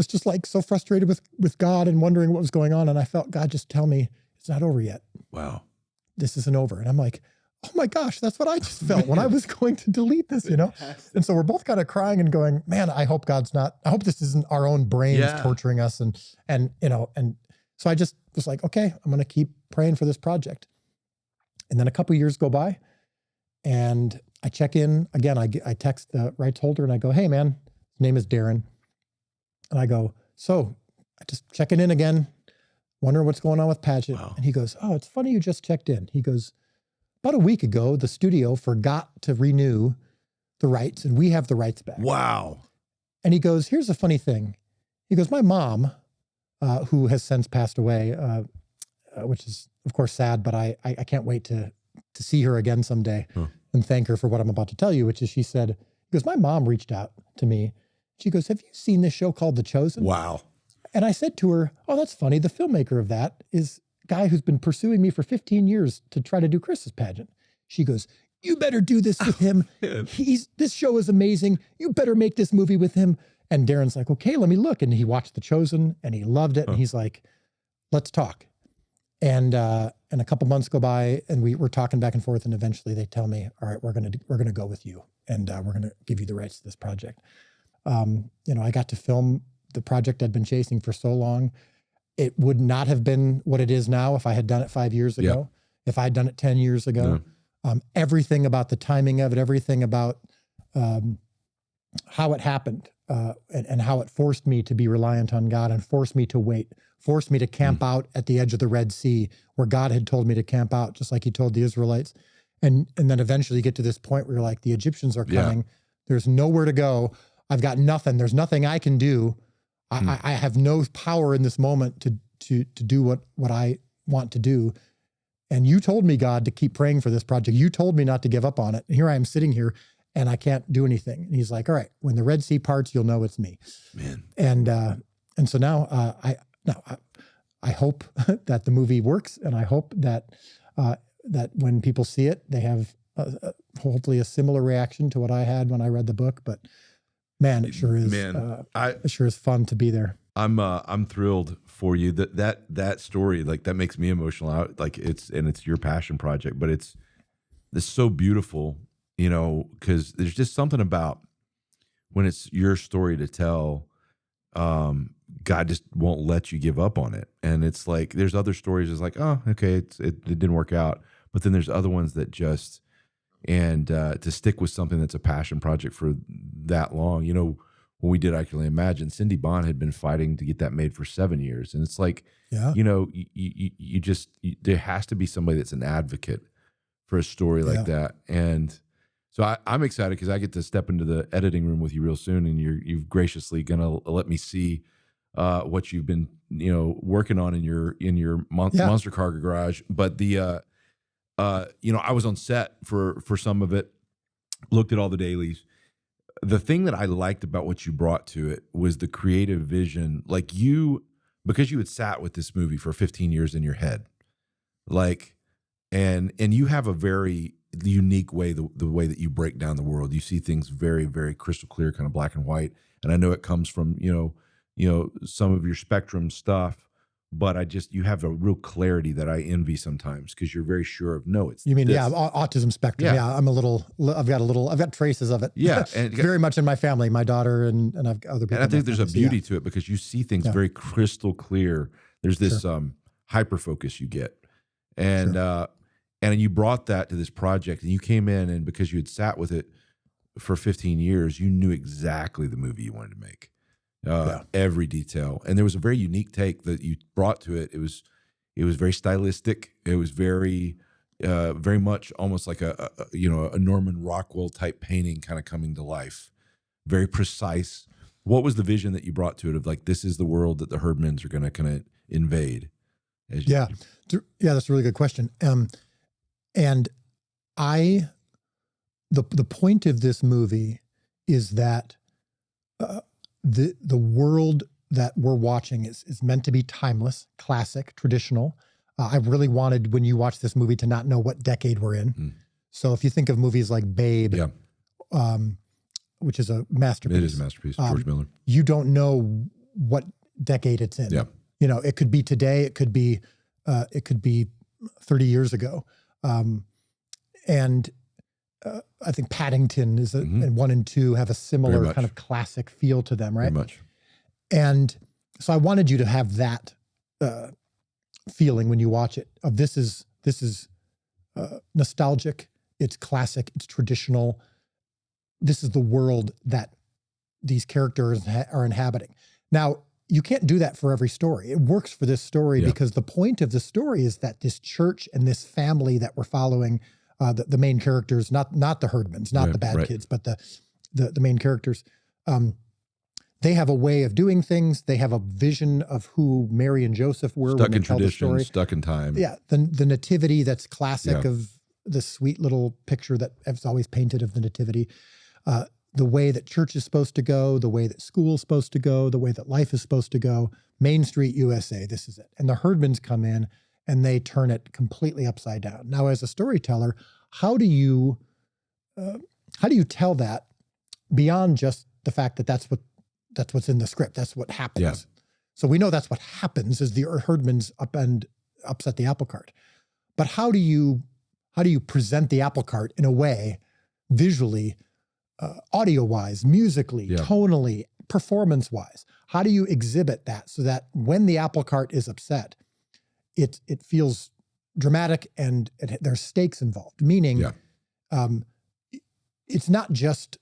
just like so frustrated with God and wondering what was going on. And I felt God just tell me it's not over yet.
Wow.
This isn't over. And I'm like, oh my gosh, that's what I just felt when I was going to delete this, you know? And so we're both kind of crying and going, man, I hope this isn't our own brains torturing us. And, you know, and so I just was like, okay, I'm going to keep praying for this project. And then a couple of years go by and I check in again. I text the rights holder and I go, hey man, his name is Darren. And I go, so I just checking in again, wondering what's going on with Pageant. Wow. And he goes, oh, it's funny you just checked in. He goes, about a week ago, the studio forgot to renew the rights and we have the rights back.
Wow.
And he goes, here's the funny thing. He goes, my mom, who has since passed away, which is of course sad, but I can't wait to see her again someday and thank her for what I'm about to tell you, which is she said, because my mom reached out to me. She goes, have you seen this show called The Chosen?
Wow.
And I said to her, oh, that's funny. The filmmaker of that is a guy who's been pursuing me for 15 years to try to do Christmas Pageant. She goes, you better do this with him. This show is amazing. You better make this movie with him. And Darren's like, okay, let me look. And he watched The Chosen and he loved it. And he's like, let's talk. And a couple months go by and we're talking back and forth. And eventually they tell me, all right, we're going to go with you. And we're going to give you the rights to this project. I got to film the project I'd been chasing for so long. It would not have been what it is now if I had done it 5 years ago, if I'd done it 10 years ago. Everything about the timing of it, everything about how it happened and how it forced me to be reliant on God and forced me to wait, forced me to camp out at the edge of the Red Sea where God had told me to camp out, just like he told the Israelites. And then eventually you get to this point where you're like, the Egyptians are coming. There's nowhere to go. I've got nothing. There's nothing I can do. I have no power in this moment to do what I want to do. And you told me, God, to keep praying for this project. You told me not to give up on it. And here I am sitting here and I can't do anything. And he's like, all right, when the Red Sea parts, you'll know it's me.
Man.
And so now I hope that the movie works. And I hope that when people see it, they have hopefully a similar reaction to what I had when I read the book. But man, it sure is. It sure is fun to be there.
I'm thrilled for you that story, like that makes me emotional. Like it's your passion project, but it's so beautiful, because there's just something about when it's your story to tell. God just won't let you give up on it. And it's like, there's other stories. It's like, oh, okay. It didn't work out. But then there's other ones that just, and to stick with something that's a passion project for that long, when we did I Can Only Imagine, Cindy Bond had been fighting to get that made for 7 years. And it's like, you just, there has to be somebody that's an advocate for a story like that. And so I'm excited because I get to step into the editing room with you real soon. And you've graciously going to let me see what you've been, working on in your monster car garage. But I was on set for some of it, looked at all the dailies. The thing that I liked about what you brought to it was the creative vision. Like because you had sat with this movie for 15 years in your head, like, and you have a very unique way, the way that you break down the world. You see things very, very crystal clear, kind of black and white. And I know it comes from, some of your spectrum stuff. But you have a real clarity that I envy sometimes because you're very sure of it's.
You mean, autism spectrum. Yeah. I've got traces of it.
Yeah.
And very much in my family, my daughter and I've got other people.
And I think there's a beauty to it because you see things very crystal clear. There's this hyper focus you get. And, and you brought that to this project and you came in and because you had sat with it for 15 years, you knew exactly the movie you wanted to make. Every detail, and there was a very unique take that you brought to it. It was very stylistic. It was very much almost like a Norman Rockwell type painting, kind of coming to life. Very precise. What was the vision that you brought to it of like this is the world that the Herdmans are going to kind of invade?
That's a really good question. And the point of this movie is that. The world that we're watching is meant to be timeless, classic, traditional. I really wanted, when you watch this movie, to not know what decade we're in. So if you think of movies like Babe, which is a masterpiece.
It is a masterpiece, George Miller.
You don't know what decade it's in.
Yeah.
It could be today. It could be 30 years ago. I think Paddington is and 1 and 2 have a similar kind of classic feel to them, right?
Very much.
And so I wanted you to have that feeling when you watch it of this is nostalgic, it's classic, it's traditional. This is the world that these characters are inhabiting. Now, you can't do that for every story. It works for this story because the point of the story is that this church and this family that we're following, the main characters, not the Herdmans, not the bad kids, but the main characters, they have a way of doing things. They have a vision of who Mary and Joseph were.
Stuck in tradition, stuck in time.
Yeah, the nativity that's classic of the sweet little picture that I've always painted of the nativity. The way that church is supposed to go, the way that school is supposed to go, the way that life is supposed to go. Main Street, USA, this is it. And the Herdmans come in and they turn it completely upside down. Now, as a storyteller, how do you how do you tell that beyond just the fact that that's what's in the script? That's what happens.
Yeah.
So we know that's what happens is the herdman's upset the apple cart. But how do you present the apple cart in a way, visually, audio-wise, musically, tonally, performance-wise? How do you exhibit that so that when the apple cart is upset, it feels dramatic and there's stakes involved? Meaning, it's not just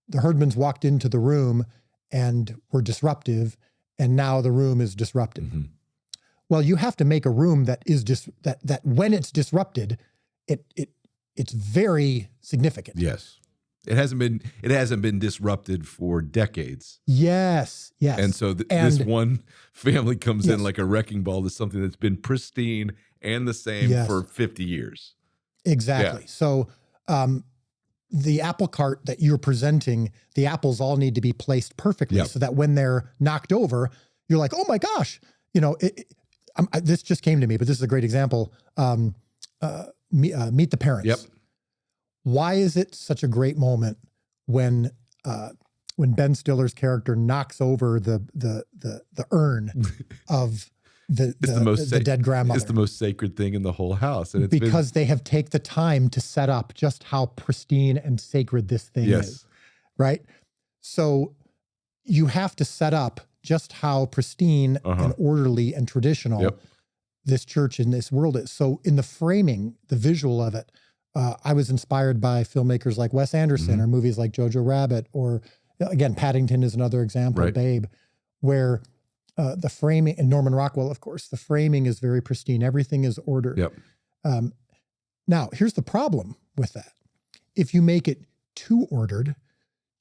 the herdman's walked into the room and were disruptive, and now the room is disrupted. Mm-hmm. Well, you have to make a room that is that when it's disrupted, it's very significant.
Yes. It hasn't been disrupted for decades.
Yes.
And so this one family comes in like a wrecking ball to something that's been pristine and the same for 50 years.
Exactly. Yeah. So the apple cart that you're presenting, the apples all need to be placed perfectly so that when they're knocked over, you're like, oh my gosh, this just came to me, but this is a great example. Meet the Parents.
Yep.
Why is it such a great moment when Ben Stiller's character knocks over the urn of the dead grandmother?
It's the most sacred thing in the whole house. And
because they have taken the time to set up just how pristine and sacred this thing is, right? So you have to set up just how pristine and orderly and traditional this church in this world is. So in the framing, the visual of it, I was inspired by filmmakers like Wes Anderson or movies like Jojo Rabbit, or again, Paddington is another example, Babe, where the framing, and Norman Rockwell, of course, the framing is very pristine. Everything is ordered.
Yep.
Now, here's the problem with that. If you make it too ordered,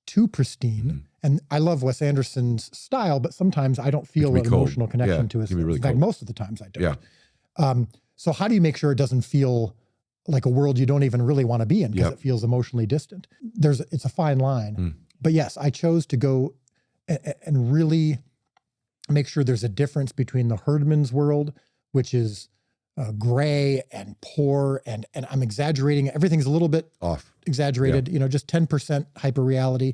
too pristine, and I love Wes Anderson's style, but sometimes I don't feel an emotional connection to his films. In fact, most of the times I don't.
Yeah.
So how do you make sure it doesn't feel like a world you don't even really want to be in because it feels emotionally distant? It's a fine line. But yes, I chose to go and really make sure there's a difference between the herdman's world, which is gray and poor, and I'm exaggerating. Everything's a little bit
off,
exaggerated. Just 10% hyper reality,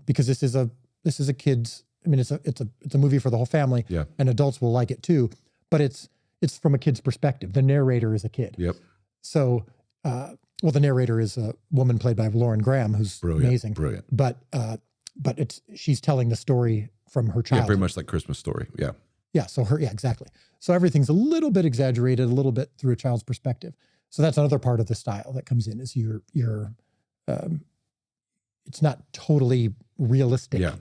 because this is a kid's. I mean, it's a movie for the whole family, and adults will like it too. But it's from a kid's perspective. The narrator is a kid.
Yep.
So, the narrator is a woman played by Lauren Graham, who's amazing.
Brilliant.
But she's telling the story from her childhood.
Yeah, very much like Christmas Story. Yeah.
Yeah. So exactly. So everything's a little bit exaggerated, a little bit through a child's perspective. So that's another part of the style that comes in, is it's not totally realistic.
Yeah.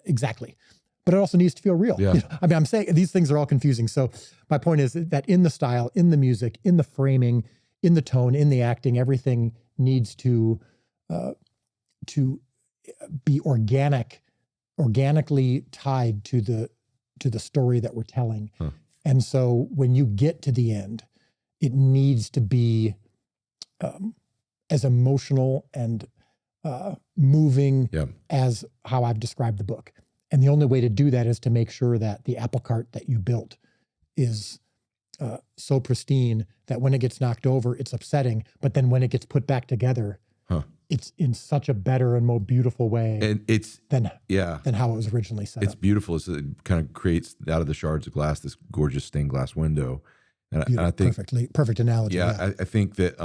Exactly. But it also needs to feel real.
Yeah.
I mean, I'm saying these things are all confusing. So my point is that in the style, in the music, in the framing, in the tone, in the acting, everything needs to be organically tied to the story that we're telling. And so when you get to the end, it needs to be as emotional and moving as how I've described the book. And the only way to do that is to make sure that the apple cart that you built is so pristine that when it gets knocked over, it's upsetting. But then when it gets put back together, it's in such a better and more beautiful way,
and than
how it was originally set
It's
up.
beautiful. It kind of creates out of the shards of glass this gorgeous stained glass window. And I think
perfect analogy.
Yeah, I think that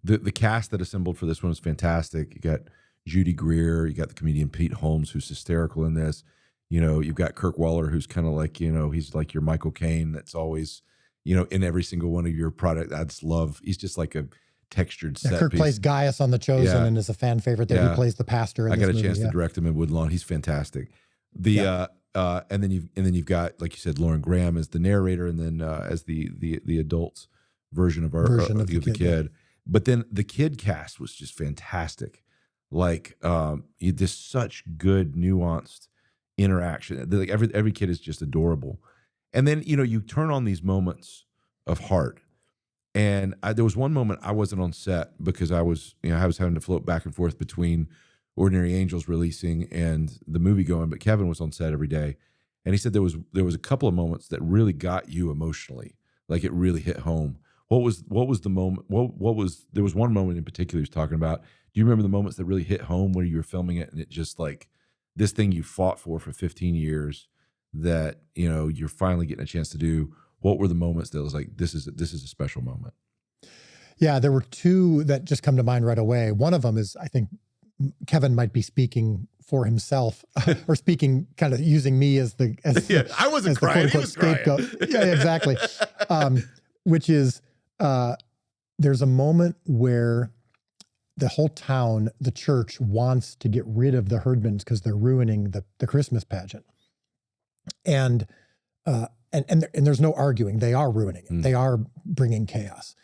the cast that assembled for this one was fantastic. You got Judy Greer, you got the comedian Pete Holmes, who's hysterical in this. You've got Kirk Waller, who's kind of like, he's like your Michael Caine that's always, in every single one of your product. I just love, he's just like a textured set
Kirk
piece.
plays Gaius on The Chosen and is a fan favorite there. He plays the pastor in
I
this
got a
movie,
chance to direct him in Woodlawn. He's fantastic. And then you've got, like you said, Lauren Graham as the narrator, and then as the adult version of the kid. But then the kid cast was just fantastic. Like just such good nuanced interaction. Like every kid is just adorable. And then you turn on these moments of heart. And there was one moment I wasn't on set because I was having to float back and forth between Ordinary Angels releasing and the movie going, but Kevin was on set every day. And he said there was a couple of moments that really got you emotionally, like it really hit home. what was the moment? What was there was one moment in particular he was talking about. Do you remember the moments that really hit home where you were filming it and it just like this thing you fought for 15 years that you're finally getting a chance to do? What were the moments that was like this is a special moment?
Yeah, there were two that just come to mind right away. One of them is, I think Kevin might be speaking for himself or speaking kind of using me as
I wasn't crying. He was
scapegoat.
Crying.
Yeah, exactly. Which is there's a moment where the whole town, the church wants to get rid of the Herdmans because they're ruining the Christmas pageant. And there's no arguing. They are ruining it. They are bringing chaos.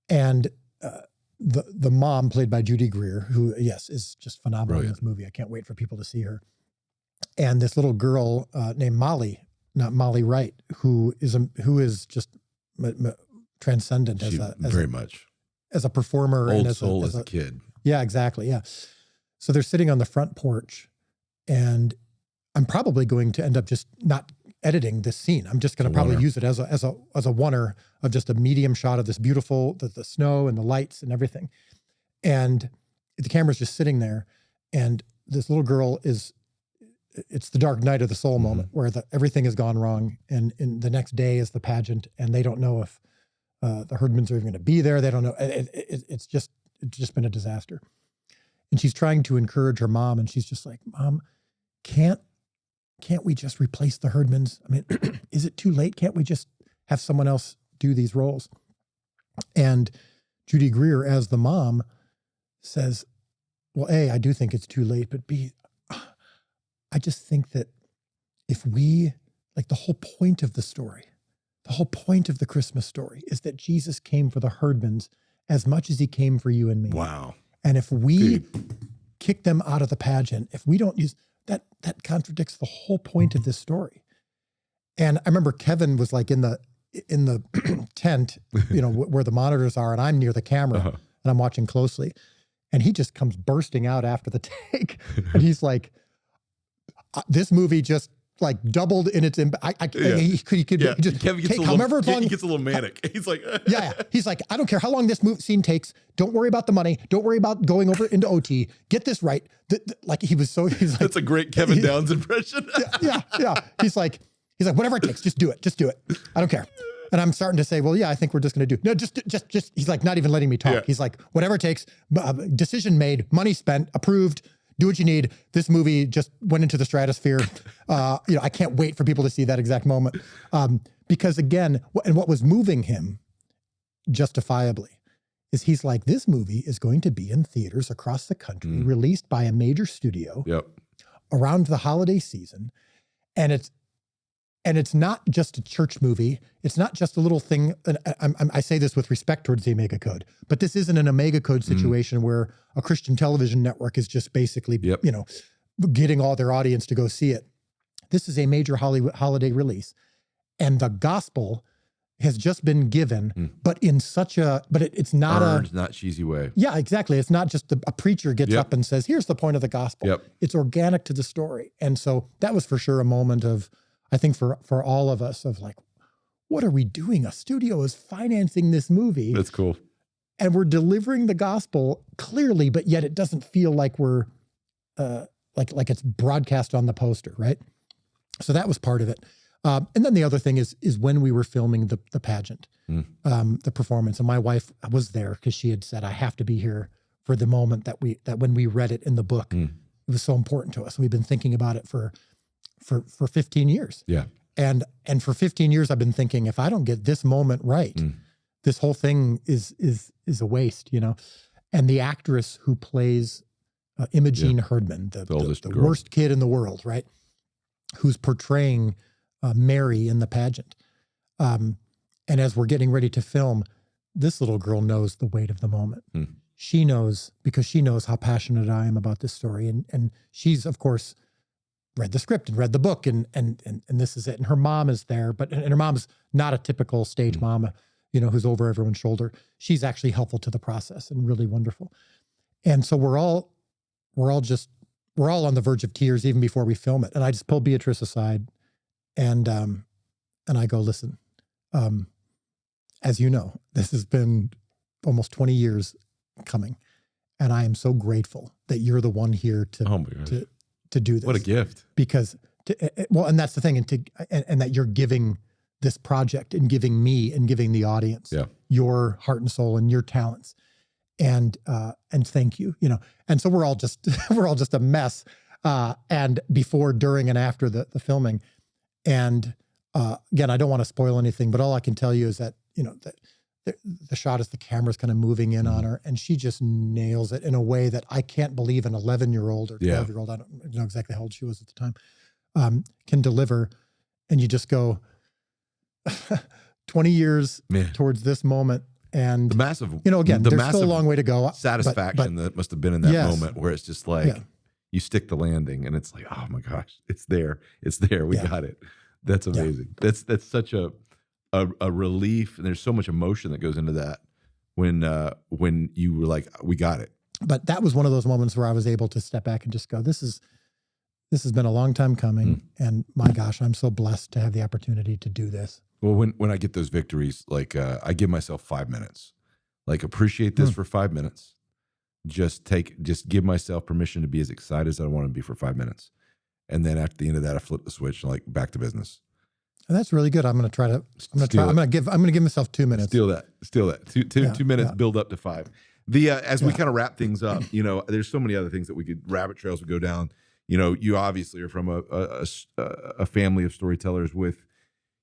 And the mom, played by Judy Greer, who, yes, is just phenomenal in this movie. I can't wait for people to see her. And this little girl named Molly, not Molly Wright, who is just transcendent as a performer.
Old
and
soul as a kid.
Yeah, exactly. Yeah. So they're sitting on the front porch, and I'm probably going to end up just not editing this scene. I'm just going to probably use it as a oneer of just a medium shot of this beautiful, the snow and the lights and everything. And the camera's just sitting there, and this little girl it's the dark night of the soul moment where everything has gone wrong. And the next day is the pageant, and they don't know if the Herdmans are even going to be there. They don't know. It's just been a disaster. And she's trying to encourage her mom, and she's just like, Mom, can't we just replace the Herdmans? I mean, is it too late? Can't we just have someone else do these roles? And Judy Greer, as the mom, says, well, A, I do think it's too late, but B, I just think that if we, like, the whole point of the story, the whole point of the Christmas story is that Jesus came for the Herdmans as much as he came for you and me.
Wow.
And if we kick them out of the pageant, if we don't use that contradicts the whole point of this story. And I remember Kevin was like in the tent, where the monitors are, and I'm near the camera and I'm watching closely. And he just comes bursting out after the take. And he's like, this movie just like doubled in its impact. He just
Kevin gets he gets a little manic. He's like,
he's like, I don't care how long this scene takes. Don't worry about the money. Don't worry about going over into OT. Get this right. Like he's like,
that's a great Kevin Downs impression.
yeah. He's like, whatever it takes, just do it. I don't care. And I'm starting to say, well, yeah, I think we're just going to do. No, just. He's like, not even letting me talk. Yeah. He's like, whatever it takes. Decision made. Money spent. Approved. Do what you need. This movie just went into the stratosphere. I can't wait for people to see that exact moment. Because again, what was moving him justifiably is he's like, this movie is going to be in theaters across the country, released by a major studio around the holiday season. And it's not just a church movie. It's not just a little thing. And I say this with respect towards the Omega Code, but this isn't an Omega Code situation where a Christian television network is just basically, getting all their audience to go see it. This is a major holiday release, and the gospel has just been given, but in such it's not
not cheesy way.
Yeah, exactly. It's not just a preacher gets up and says, here's the point of the gospel.
Yep.
It's organic to the story. And so that was for sure a moment of, I think for all of us, of like, what are we doing? A studio is financing this movie.
That's cool.
And we're delivering the gospel clearly, but yet it doesn't feel like we're like it's broadcast on the poster, right? So that was part of it. And then the other thing is when we were filming the pageant, the performance, and my wife was there because she had said, I have to be here for the moment that when we read it in the book, it was so important to us. We've been thinking about it for 15 years.
Yeah.
And for 15 years, I've been thinking, if I don't get this moment right, this whole thing is a waste, And the actress who plays Imogene Herdman, the worst kid in the world, right? Who's portraying Mary in the pageant. And as we're getting ready to film, this little girl knows the weight of the moment. She knows, because she knows how passionate I am about this story. And she's, of course, read the script and read the book, and this is it. And her mom is there, and her mom's not a typical stage mom, who's over everyone's shoulder. She's actually helpful to the process and really wonderful. And so we're all on the verge of tears even before we film it. And I just pull Beatrice aside and I go, listen, as you know, this has been almost 20 years coming. And I am so grateful that you're the one here to do this.
What a gift.
Because, and that's the thing, and that you're giving this project and giving me and giving the audience your heart and soul and your talents. And thank you, and so we're all just a mess, and before, during, and after the filming. And again, I don't want to spoil anything, but all I can tell you is that, the shot is the camera's kind of moving in on her, and she just nails it in a way that I can't believe an 11-year-old or 12-year-old, I don't know exactly how old she was at the time, can deliver. And you just go 20 years towards this moment. And
the massive,
again, there's still a long way to go.
Satisfaction that must have been in that moment where it's just like, you stick the landing and it's like, oh my gosh, it's there. We got it. That's amazing. That's such a relief. And there's so much emotion that goes into that when you were like, we got it.
But that was one of those moments where I was able to step back and just go, this has been a long time coming. And my gosh, I'm so blessed to have the opportunity to do this.
Well, when I get those victories, like I give myself 5 minutes, like appreciate this for 5 minutes. Just give myself permission to be as excited as I want to be for 5 minutes. And then after the end of that, I flip the switch and like back to business.
And that's really good. I'm going to give myself 2 minutes.
Steal that. Two minutes, build up to 5. As we kind of wrap things up, there's so many other things that rabbit trails would go down. You obviously are from a family of storytellers with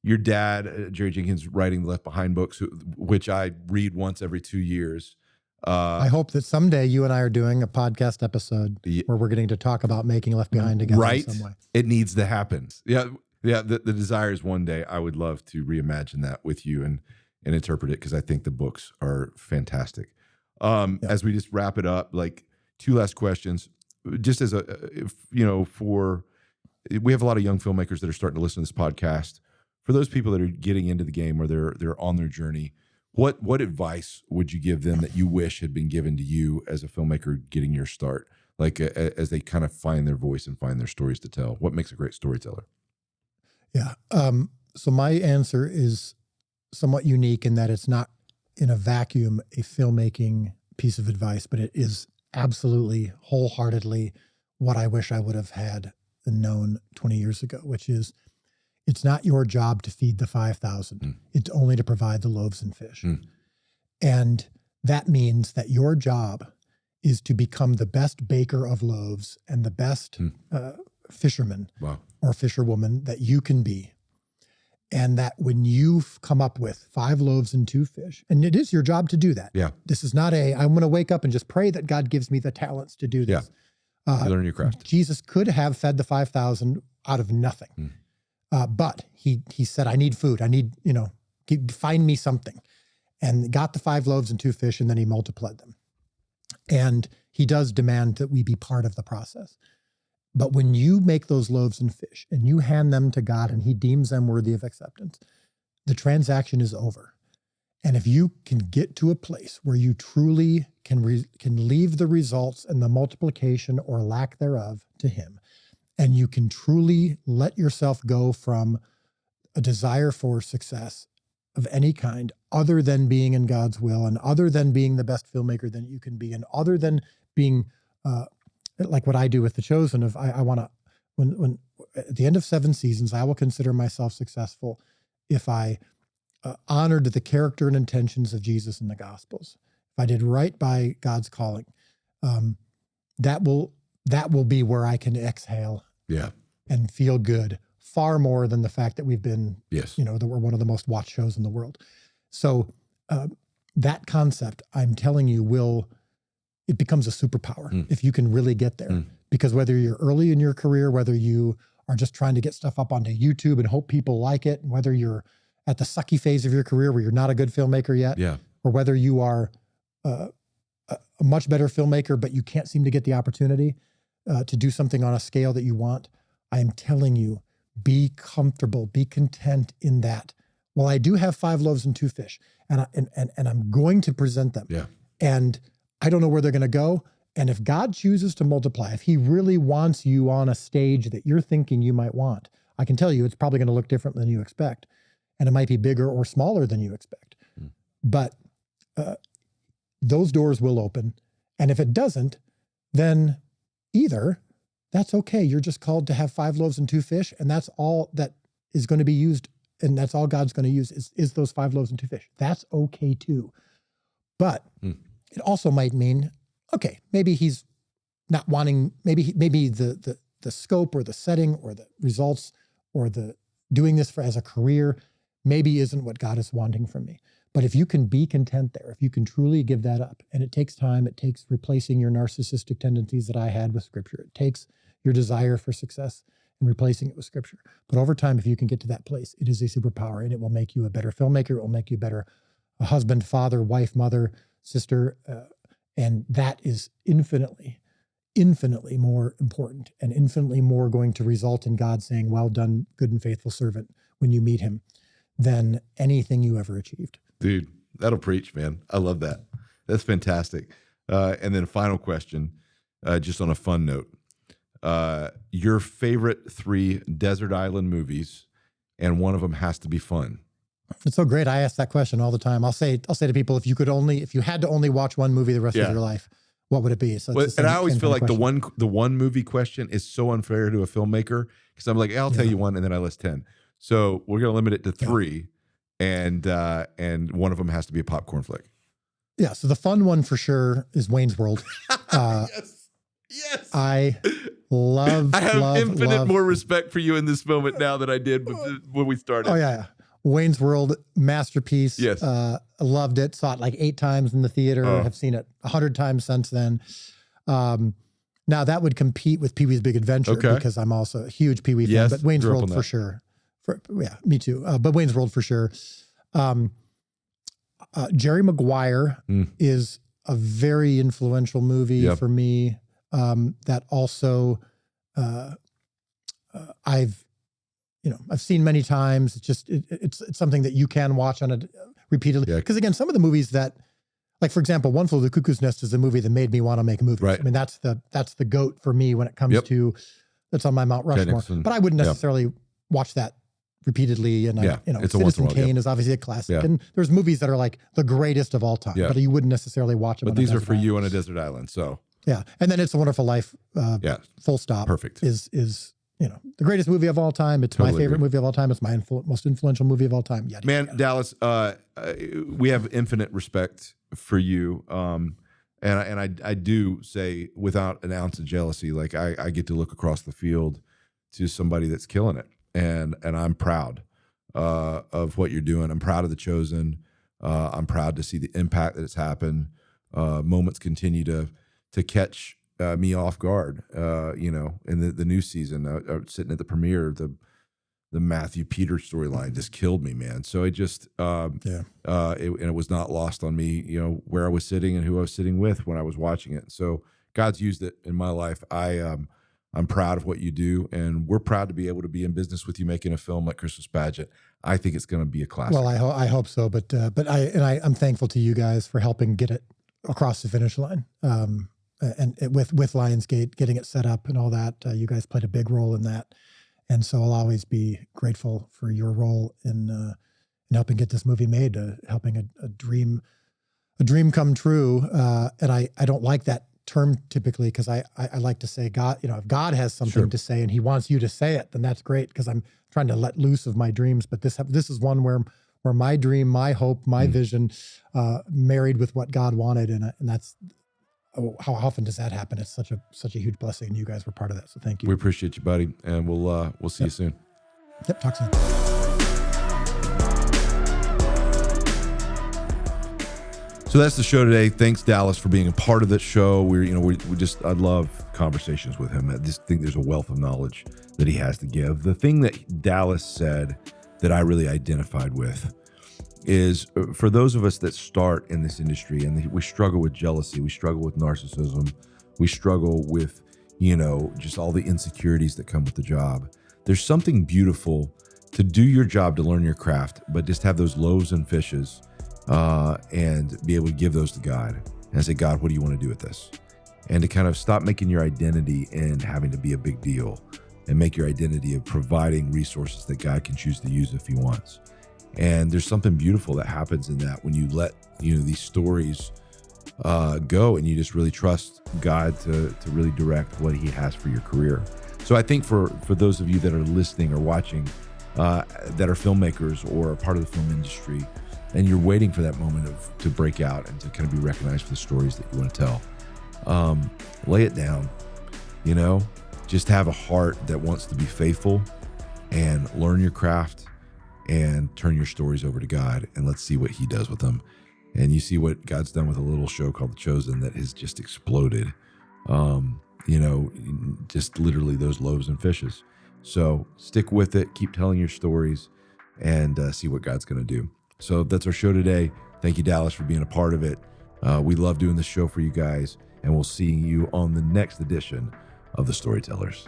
your dad, Jerry Jenkins, writing the Left Behind books, which I read once every 2 years.
I hope that someday you and I are doing a podcast episode where we're getting to talk about making Left Behind together in some way.
It needs to happen. Yeah. The desire is one day I would love to reimagine that with you and interpret it, because I think the books are fantastic. As we just wrap it up, like 2 last questions, just as we have a lot of young filmmakers that are starting to listen to this podcast. For those people that are getting into the game or they're on their journey, what advice would you give them that you wish had been given to you as a filmmaker getting your start, like as they kind of find their voice and find their stories to tell? What makes a great storyteller?
Yeah. So my answer is somewhat unique in that it's not in a vacuum a filmmaking piece of advice, but it is absolutely wholeheartedly what I wish I would have had and known 20 years ago, which is, it's not your job to feed the 5,000. It's only to provide the loaves and fish. And that means that your job is to become the best baker of loaves and the best fisherman or fisherwoman that you can be. And that when you've come up with 5 loaves and 2 fish, and it is your job to do that.
Yeah.
This is not I'm going to wake up and just pray that God gives me the talents to do this.
Yeah. You learn your craft.
Jesus could have fed the 5,000 out of nothing. But he said, I need food. I need, find me something. And got the 5 loaves and 2 fish, and then he multiplied them. And he does demand that we be part of the process. But when you make those loaves and fish and you hand them to God and he deems them worthy of acceptance, the transaction is over. And if you can get to a place where you truly can leave the results and the multiplication or lack thereof to him, and you can truly let yourself go from a desire for success of any kind, other than being in God's will and other than being the best filmmaker that you can be, and other than being like what I do with The Chosen, of I want to, when at the end of 7 seasons, I will consider myself successful if I honored the character and intentions of Jesus in the Gospels. If I did right by God's calling, that will be where I can exhale and feel good, far more than the fact that we've been, that we're one of the most watched shows in the world. So that concept, I'm telling you, it becomes a superpower if you can really get there. Because whether you're early in your career, whether you are just trying to get stuff up onto YouTube and hope people like it, and whether you're at the sucky phase of your career where you're not a good filmmaker yet, or whether you are a much better filmmaker, but you can't seem to get the opportunity to do something on a scale that you want, I am telling you, be comfortable, be content in that. Well, I do have 5 loaves and 2 fish, and I'm going to present them. And I don't know where they're going to go. And if God chooses to multiply, if he really wants you on a stage that you're thinking you might want, I can tell you it's probably going to look different than you expect. And it might be bigger or smaller than you expect. But those doors will open. And if it doesn't, then either that's okay. You're just called to have 5 loaves and 2 fish. And that's all that is going to be used. And that's all God's going to use is those 5 loaves and 2 fish. That's okay too. But it also might mean, okay, maybe he's not wanting, maybe the scope or the setting or the results or the doing this as a career maybe isn't what God is wanting from me. But if you can be content there, if you can truly give that up, and it takes time, it takes replacing your narcissistic tendencies that I had with Scripture. It takes your desire for success and replacing it with Scripture. But over time, if you can get to that place, it is a superpower, and it will make you a better filmmaker. It will make you a better husband, father, wife, mother, sister. And that is infinitely more important and infinitely more going to result in God saying, well done, good and faithful servant, when you meet him, than anything you ever achieved.
Dude, that'll preach, man. I love that. That's fantastic. And then final question, just on a fun note. Your favorite 3 desert island movies, and one of them has to be fun.
It's so great. I ask that question all the time. I'll say to people, if you had to only watch one movie the rest of your life, what would it be? So
and I always feel like the one movie question is so unfair to a filmmaker, because I'm like, I'll tell you one, and then I list 10. So we're going to limit it to 3, and one of them has to be a popcorn flick.
Yeah. So the fun one for sure is Wayne's World.
Yes.
I have
infinite more respect for you in this moment now than I did when we started.
Oh yeah. Wayne's World, masterpiece.
Yes.
Loved it. Saw it like 8 times in the theater. Have seen it 100 times since then. Now that would compete with Pee-wee's Big Adventure, because I'm also a huge Pee-wee fan, but Wayne's World for sure. Me too. But Wayne's World for sure. Jerry Maguire is a very influential movie for me. That also, I've seen many times. It's just, it's something that you can watch on it repeatedly. Because again, some of the movies that, like for example, One Flew Over the Cuckoo's Nest is a movie that made me want to make movies.
Right.
I mean, that's the GOAT for me when it comes to, that's on my Mount Rushmore. But I wouldn't necessarily watch that repeatedly. And
it's
Citizen Kane is obviously a classic. And there's movies that are like the greatest of all time, but you wouldn't necessarily watch them.
But these are for you on a desert island. So
yeah. And then It's a Wonderful Life. Full stop.
Perfect.
Is the greatest movie of all time. It's my favorite movie of all time. It's my most influential movie of all time.
Man, Dallas, we have infinite respect for you. And I do say, without an ounce of jealousy, like I get to look across the field to somebody that's killing it. And I'm proud of what you're doing. I'm proud of The Chosen. I'm proud to see the impact that it's happened. Moments continue to catch me off guard, in the new season. Sitting at the premiere, the Matthew Peter storyline just killed me, man. So it just, and it was not lost on me, where I was sitting and who I was sitting with when I was watching it. So God's used it in my life. I'm proud of what you do, and we're proud to be able to be in business with you, making a film like Christmas Pageant. I think it's going to be a classic.
Well, I hope so, but I'm thankful to you guys for helping get it across the finish line. And with Lionsgate, getting it set up and all that, you guys played a big role in that. And so I'll always be grateful for your role in helping get this movie made, helping a dream come true. And I don't like that term typically, because I like to say God, if God has something to say and he wants you to say it, then that's great, because I'm trying to let loose of my dreams. But this is one where my dream, my hope, my vision married with what God wanted. And that's, how often does that happen? It's such a huge blessing. You guys were part of that. So thank you.
We appreciate you, buddy. And we'll see you soon.
Yep. Talk soon.
So that's the show today. Thanks, Dallas, for being a part of that show. I love conversations with him. I just think there's a wealth of knowledge that he has to give. The thing that Dallas said that I really identified with is, for those of us that start in this industry and we struggle with jealousy, we struggle with narcissism, we struggle with, just all the insecurities that come with the job. There's something beautiful to do your job, to learn your craft, but just have those loaves and fishes and be able to give those to God and say, God, what do you want to do with this? And to kind of stop making your identity in having to be a big deal, and make your identity of providing resources that God can choose to use if he wants. And there's something beautiful that happens in that when you let, these stories go and you just really trust God to really direct what he has for your career. So I think for those of you that are listening or watching that are filmmakers or a part of the film industry, and you're waiting for that moment to break out and to kind of be recognized for the stories that you want to tell, lay it down, just have a heart that wants to be faithful and learn your craft and turn your stories over to God, and let's see what he does with them. And you see what God's done with a little show called The Chosen that has just exploded. Just literally those loaves and fishes. So stick with it, keep telling your stories, and see what God's going to do. So that's our show today. Thank you, Dallas, for being a part of it. We love doing this show for you guys, and we'll see you on the next edition of The Storytellers.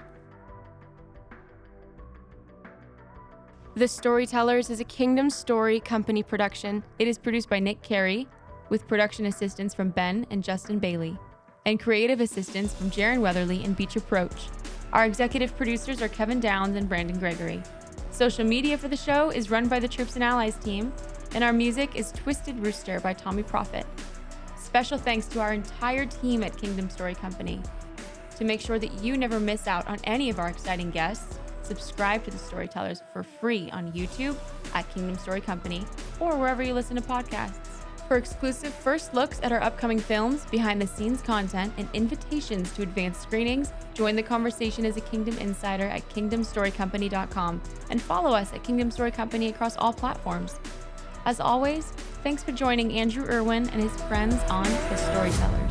The Storytellers is a Kingdom Story Company production. It is produced by Nick Carey, with production assistance from Ben and Justin Bailey, and creative assistance from Jaron Weatherly and Beach Approach. Our executive producers are Kevin Downs and Brandon Gregory. Social media for the show is run by the Troops and Allies team, and our music is Twisted Rooster by Tommy Prophet. Special thanks to our entire team at Kingdom Story Company. To make sure that you never miss out on any of our exciting guests, subscribe to The Storytellers for free on YouTube at Kingdom Story Company or wherever you listen to podcasts. For exclusive first looks at our upcoming films, behind-the-scenes content, and invitations to advanced screenings, join the conversation as a Kingdom Insider at kingdomstorycompany.com and follow us at Kingdom Story Company across all platforms. As always, thanks for joining Andrew Erwin and his friends on The Storytellers.